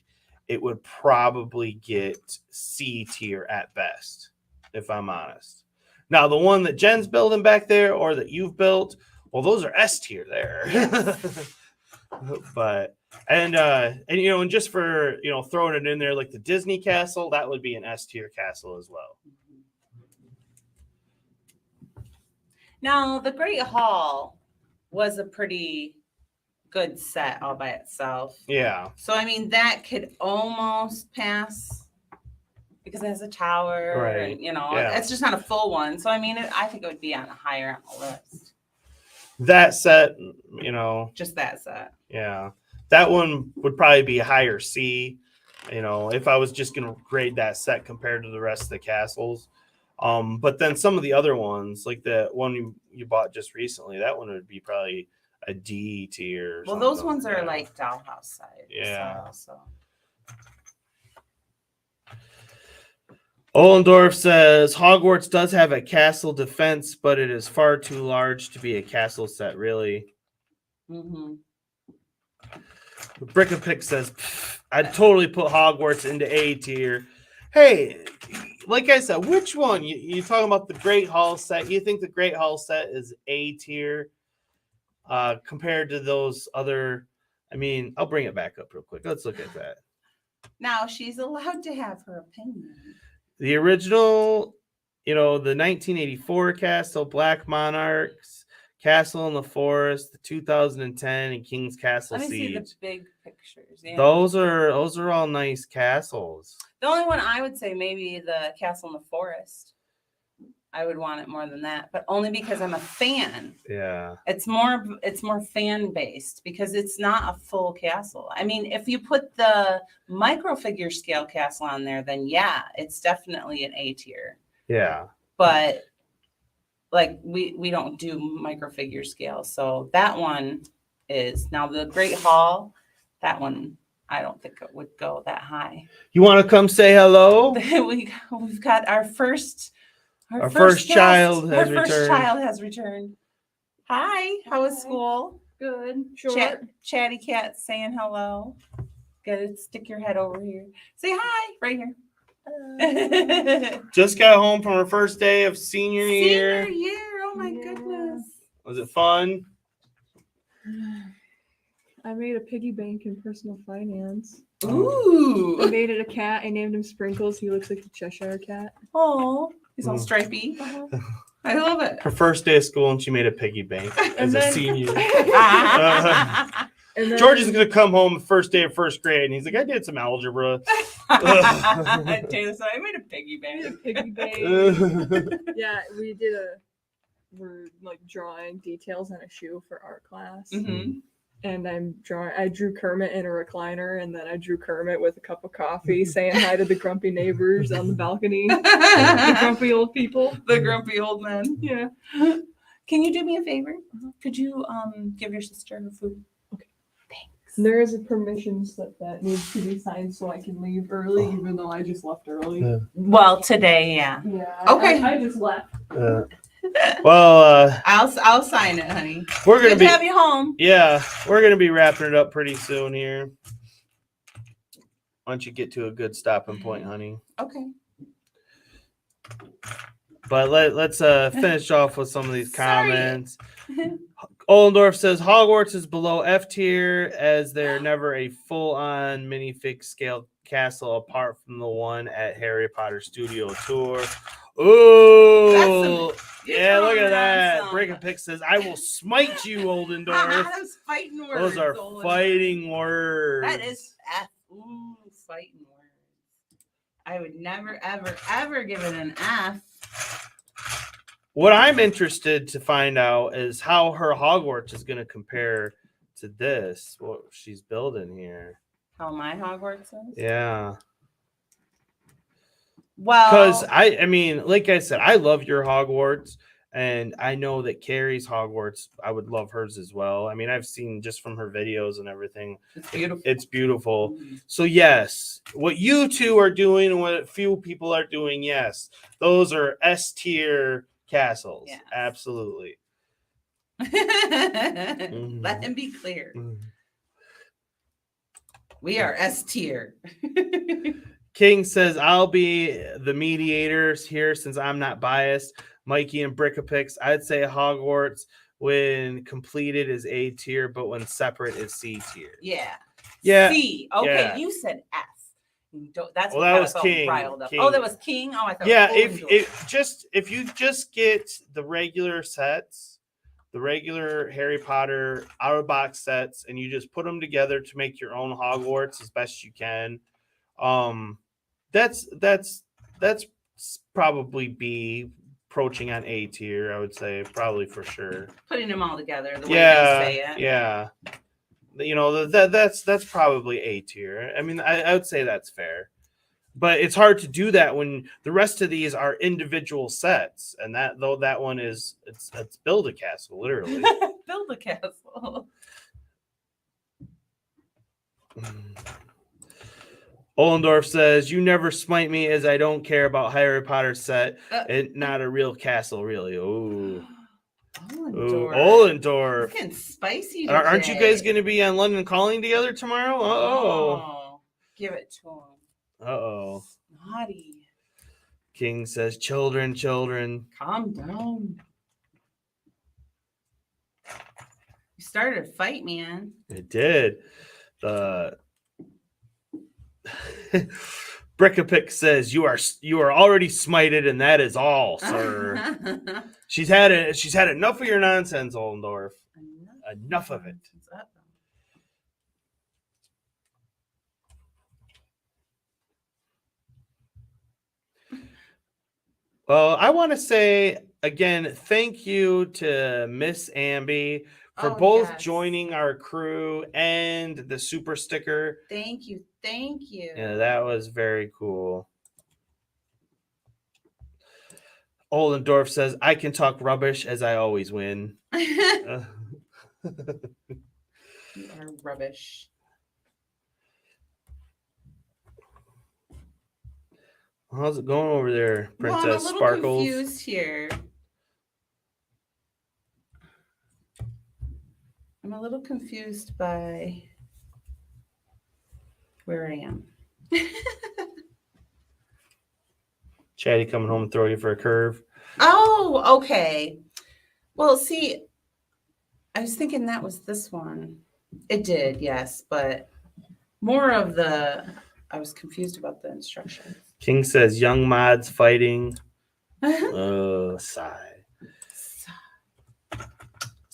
[SPEAKER 3] it would probably get C tier at best, if I'm honest. Now, the one that Jen's building back there or that you've built, well, those are S tier there. Yes. But and just for throwing it in there, like the Disney castle, that would be an S tier castle as well.
[SPEAKER 5] Now, the Great Hall was a pretty good set all by itself.
[SPEAKER 3] Yeah.
[SPEAKER 5] So, I mean, that could almost pass because it has a tower.
[SPEAKER 3] Right.
[SPEAKER 5] And, it's just not a full one. So, I mean, I think it would be higher on the list.
[SPEAKER 3] That set,
[SPEAKER 5] Just that set.
[SPEAKER 3] Yeah. That one would probably be a higher C, if I was just going to grade that set compared to the rest of the castles. But then some of the other ones, like the one you bought just recently, that one would be probably a D tier.
[SPEAKER 5] Well, those ones are like dollhouse size.
[SPEAKER 3] Yeah.
[SPEAKER 5] So.
[SPEAKER 3] Ollendorf says Hogwarts does have a castle defense, but it is far too large to be a castle set, really.
[SPEAKER 5] Mm-hmm.
[SPEAKER 3] Brickapick says I'd totally put Hogwarts into A tier. Hey, like I said, which one? You talking about the Great Hall set? You think the Great Hall set is A tier compared to those other? I mean, I'll bring it back up real quick. Let's look at that.
[SPEAKER 5] Now she's allowed to have her opinion.
[SPEAKER 3] The original, the 1984 Castle, Black Monarchs, Castle in the Forest, the 2010, and King's Castle
[SPEAKER 5] Siege. Let me
[SPEAKER 3] Siege.
[SPEAKER 5] see the big pictures. Yeah.
[SPEAKER 3] Those are all nice castles.
[SPEAKER 5] The only one I would say maybe the Castle in the Forest. I would want it more than that, but only because I'm a fan.
[SPEAKER 3] Yeah.
[SPEAKER 5] It's more fan based because it's not a full castle. I mean, if you put the micro figure scale castle on there, then yeah, it's definitely an A tier.
[SPEAKER 3] Yeah.
[SPEAKER 5] But like we don't do micro figure scale, so that one is now the Great Hall. That one I don't think it would go that high.
[SPEAKER 3] You want to come say hello?
[SPEAKER 5] We've got our first
[SPEAKER 3] child has
[SPEAKER 5] returned. Hi, how was school?
[SPEAKER 2] Good. Short.
[SPEAKER 5] Chatty Cat saying hello. Gotta stick your head over here. Say hi, right here.
[SPEAKER 3] Just got home from her first day of senior year.
[SPEAKER 5] Senior year, oh my goodness.
[SPEAKER 3] Was it fun?
[SPEAKER 2] I made a piggy bank in personal finance.
[SPEAKER 5] Ooh.
[SPEAKER 2] I made it a cat. I named him Sprinkles. He looks like the Cheshire Cat.
[SPEAKER 5] Oh, he's all stripy. I love it.
[SPEAKER 3] Her first day of school, and she made a piggy bank as a senior.
[SPEAKER 2] And then,
[SPEAKER 3] George is gonna come home the first day of first grade, and he's like, "I did some algebra."
[SPEAKER 5] Taylor said, "I made a piggy bank."
[SPEAKER 2] piggy bank. Yeah, we're like drawing details on a shoe for art class.
[SPEAKER 5] Mhm.
[SPEAKER 2] And I drew Kermit in a recliner, and then I drew Kermit with a cup of coffee saying hi to the grumpy neighbors on the balcony. The grumpy old people.
[SPEAKER 5] The grumpy old men.
[SPEAKER 2] Yeah.
[SPEAKER 5] Can you do me a favor? Could you give your sister her food?
[SPEAKER 2] There is a permission slip that needs to be signed so I can leave early, even though I just left early.
[SPEAKER 3] Yeah.
[SPEAKER 5] Well, today, yeah.
[SPEAKER 2] Yeah.
[SPEAKER 5] Okay.
[SPEAKER 2] I just left.
[SPEAKER 3] Well,
[SPEAKER 5] I'll sign it, honey.
[SPEAKER 3] we're gonna
[SPEAKER 5] Good
[SPEAKER 3] be
[SPEAKER 5] to have you home.
[SPEAKER 3] yeah, we're gonna be wrapping it up pretty soon here. Why don't you get to a good stopping point, honey?
[SPEAKER 5] Okay.
[SPEAKER 3] But let's finish off with some of these
[SPEAKER 5] Sorry.
[SPEAKER 3] comments. Ollendorf says Hogwarts is below F tier as they're never a full-on minifig scale castle apart from the one at Harry Potter Studio Tour. Ooh, yeah, look at that. Brickapix says, "I will smite you, Ollendorf."
[SPEAKER 5] Those fighting words.
[SPEAKER 3] Those are
[SPEAKER 5] Ollendorf.
[SPEAKER 3] fighting words.
[SPEAKER 5] That is F. Ooh, fighting words. I would never, ever, ever give it an F.
[SPEAKER 3] What I'm interested to find out is how her Hogwarts is going to compare to this, what she's building here.
[SPEAKER 5] How my Hogwarts is?
[SPEAKER 3] Yeah.
[SPEAKER 5] Well,
[SPEAKER 3] Because I mean, like I said, I love your Hogwarts, and I know that Carrie's Hogwarts, I would love hers as well. I mean, I've seen just from her videos and everything.
[SPEAKER 5] it's beautiful.
[SPEAKER 3] It's beautiful. So yes, what you two are doing and what few people are doing, yes, those are S tier castles.
[SPEAKER 5] Yes.
[SPEAKER 3] Absolutely.
[SPEAKER 5] Let him be clear. We are S tier.
[SPEAKER 3] King says, "I'll be the mediators here since I'm not biased. Mikey and Brickapix, I'd say Hogwarts when completed is A tier, but when separate is C tier."
[SPEAKER 5] Yeah.
[SPEAKER 3] Yeah.
[SPEAKER 5] C. Okay,
[SPEAKER 3] Yeah.
[SPEAKER 5] you said F. That's
[SPEAKER 3] Well,
[SPEAKER 5] what
[SPEAKER 3] that
[SPEAKER 5] got
[SPEAKER 3] was
[SPEAKER 5] us all
[SPEAKER 3] King.
[SPEAKER 5] riled up.
[SPEAKER 3] King.
[SPEAKER 5] Oh, that was King. Oh, I thought.
[SPEAKER 3] Yeah,
[SPEAKER 5] it was
[SPEAKER 3] if you just get the regular sets, the regular Harry Potter out of box sets, and you just put them together to make your own Hogwarts as best you can, that's probably B, approaching on A tier. I would say probably for sure.
[SPEAKER 5] putting them all together the way
[SPEAKER 3] Yeah,
[SPEAKER 5] they say it.
[SPEAKER 3] yeah. You know that's probably A tier. I mean, I would say that's fair. But it's hard to do that when the rest of these are individual sets, and that one is it's build a castle literally.
[SPEAKER 5] Build a castle.
[SPEAKER 3] Ollendorf says, "You never smite me as I don't care about Harry Potter set and not a real castle, really." Ooh, Ollendorf.
[SPEAKER 5] It's getting spicy.
[SPEAKER 3] Aren't you guys
[SPEAKER 5] today.
[SPEAKER 3] going to be on London Calling together tomorrow?
[SPEAKER 5] Oh, give it to him.
[SPEAKER 3] Uh-oh.
[SPEAKER 5] Naughty.
[SPEAKER 3] King says, "Children, children."
[SPEAKER 5] Calm down. You started a fight, man.
[SPEAKER 3] It did. The Brickapix says, you are already smited, and that is all, sir." She's had enough of your nonsense, Ollendorf. Enough of it. Well, I want to say again, thank you to Miss Amby for both joining our crew and the super sticker.
[SPEAKER 5] Thank you. Thank you.
[SPEAKER 3] Yeah, that was very cool. Ollendorf says, "I can talk rubbish as I always win."
[SPEAKER 5] You are rubbish.
[SPEAKER 3] How's it going over there, Princess
[SPEAKER 5] I'm a little
[SPEAKER 3] Sparkles?
[SPEAKER 5] confused here. I'm a little confused by where I am.
[SPEAKER 3] Chatty coming home and throw you for a curve.
[SPEAKER 5] Oh, okay. Well, see, I was thinking that was this one. It did, yes, but more of I was confused about the instructions.
[SPEAKER 3] King says, "Young mods fighting." Sigh.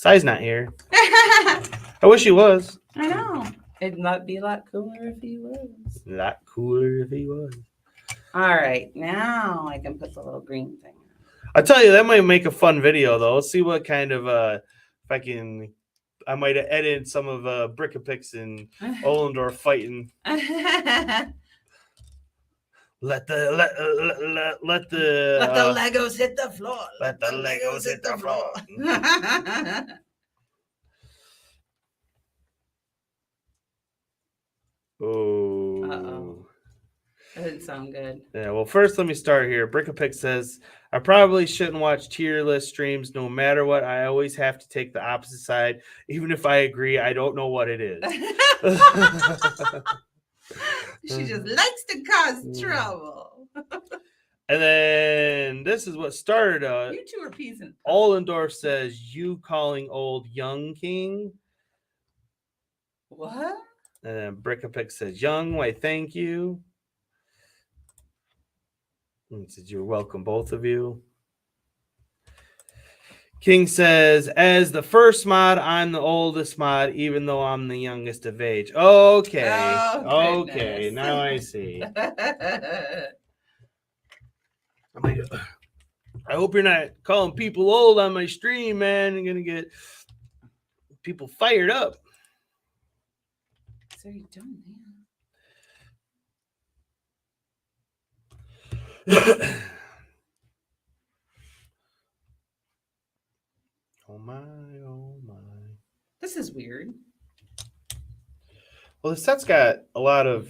[SPEAKER 3] Sai's not here. I wish he was.
[SPEAKER 5] I know. It'd be a lot cooler if he was.
[SPEAKER 3] A lot cooler if he was.
[SPEAKER 5] All right, now I can put the little green thing.
[SPEAKER 3] I tell you, that might make a fun video though. Let's see what kind of if I might have edited some of Brickapix and Ollendorf fighting. Let the
[SPEAKER 4] Legos hit the floor.
[SPEAKER 3] Let the Legos hit the floor. Oh.
[SPEAKER 5] Uh-oh. That didn't sound good.
[SPEAKER 3] Yeah, well, first let me start here. Brickapix says, I probably shouldn't watch tier list streams no matter what. I always have to take the opposite side. Even if I agree, I don't know what it is.
[SPEAKER 5] She just likes to cause trouble.
[SPEAKER 3] And then this is what started.
[SPEAKER 5] You two are peas and
[SPEAKER 3] Ollendorf says, you calling old young king?
[SPEAKER 5] what?
[SPEAKER 3] And then Brickapix says, young, why thank you. And says, you're welcome, both of you. King says, as the first mod, I'm the oldest mod, even though I'm the youngest of age. Okay.
[SPEAKER 5] Oh,
[SPEAKER 3] okay.
[SPEAKER 5] goodness.
[SPEAKER 3] Now I see. I hope you're not calling people old on my stream, man. I'm going to get people fired up.
[SPEAKER 5] So you done, man.
[SPEAKER 3] Oh my, oh my.
[SPEAKER 5] This is weird.
[SPEAKER 3] Well, the set's got a lot of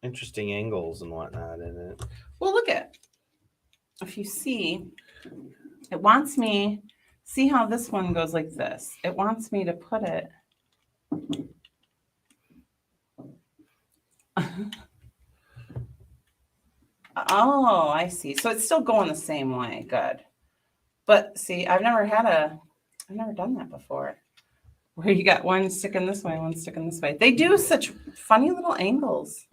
[SPEAKER 3] interesting angles and whatnot in it.
[SPEAKER 5] Well, look at. If you see, it wants me. See how this one goes like this? It wants me to put it. Oh, I see. So it's still going the same way. Good. But see, I've never done that before. Where you got one sticking this way, one sticking this way. They do such funny little angles.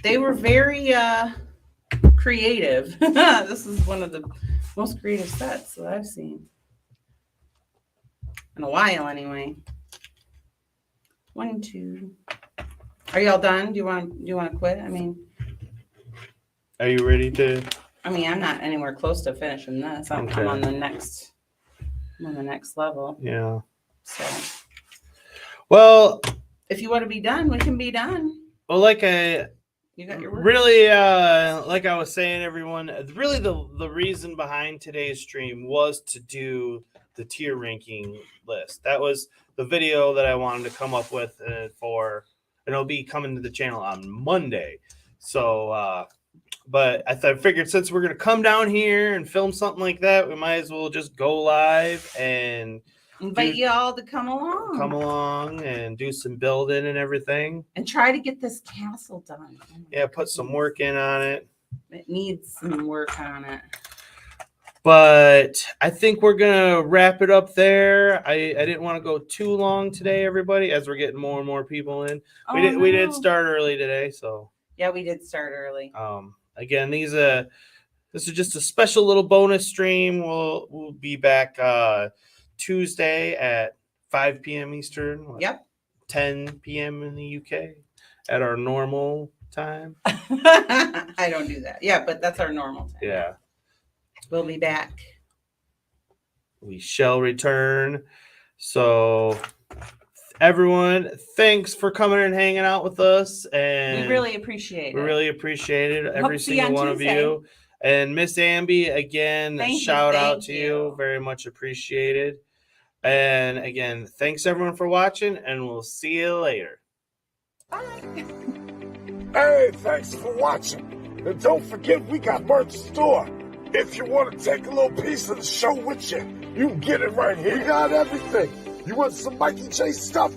[SPEAKER 5] They were very creative. This is one of the most creative sets that I've seen in a while, anyway. 1, 2. Are y'all done? Do you want to quit? I mean,
[SPEAKER 3] Are you ready to?
[SPEAKER 5] I'm not anywhere close to finishing this. I'm
[SPEAKER 3] Okay.
[SPEAKER 5] on the next. I'm on the next level.
[SPEAKER 3] Yeah.
[SPEAKER 5] So
[SPEAKER 3] Well,
[SPEAKER 5] if you want to be done, we can be done.
[SPEAKER 3] well, like I
[SPEAKER 5] You got your work.
[SPEAKER 3] really, like I was saying, everyone, really the reason behind today's stream was to do the tier ranking list. That was the video that I wanted to come up with and it'll be coming to the channel on Monday. So, but I figured since we're gonna come down here and film something like that, we might as well just go live and
[SPEAKER 5] Invite you all to come along.
[SPEAKER 3] and do some building and everything.
[SPEAKER 5] And try to get this castle done.
[SPEAKER 3] Yeah, put some work in on it.
[SPEAKER 5] It needs some work on it.
[SPEAKER 3] But I think we're gonna wrap it up there. I didn't want to go too long today, everybody, as we're getting more and more people in. We did start early today, so
[SPEAKER 5] Yeah, we did start early.
[SPEAKER 3] again, this is just a special little bonus stream. We'll be back Tuesday at 5 p.m. Eastern.
[SPEAKER 5] Yep.
[SPEAKER 3] 10 p.m. in the UK at our normal time.
[SPEAKER 5] I don't do that. Yeah, but that's our normal time.
[SPEAKER 3] Yeah.
[SPEAKER 5] We'll be back.
[SPEAKER 3] We shall return. So everyone, thanks for coming and hanging out with us. And
[SPEAKER 5] We really appreciate
[SPEAKER 3] we
[SPEAKER 5] it.
[SPEAKER 3] really appreciated every
[SPEAKER 5] to see you
[SPEAKER 3] single
[SPEAKER 5] on
[SPEAKER 3] one of
[SPEAKER 5] Tuesday.
[SPEAKER 3] you. And Miss Amby, again,
[SPEAKER 5] Thank you,
[SPEAKER 3] shout out
[SPEAKER 5] thank
[SPEAKER 3] to
[SPEAKER 5] you.
[SPEAKER 3] you. Very much appreciated. And again, thanks everyone for watching, and we'll see you later.
[SPEAKER 6] Hey, thanks for watching. And don't forget, we got merch store. If you want to take a little piece of the show with you, you can get it right here. We got everything. You want some Mikey J stuff?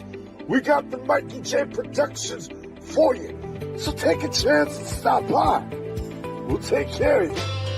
[SPEAKER 6] We got the Mikey J Productions for you. So take a chance and stop by. We'll take care of you.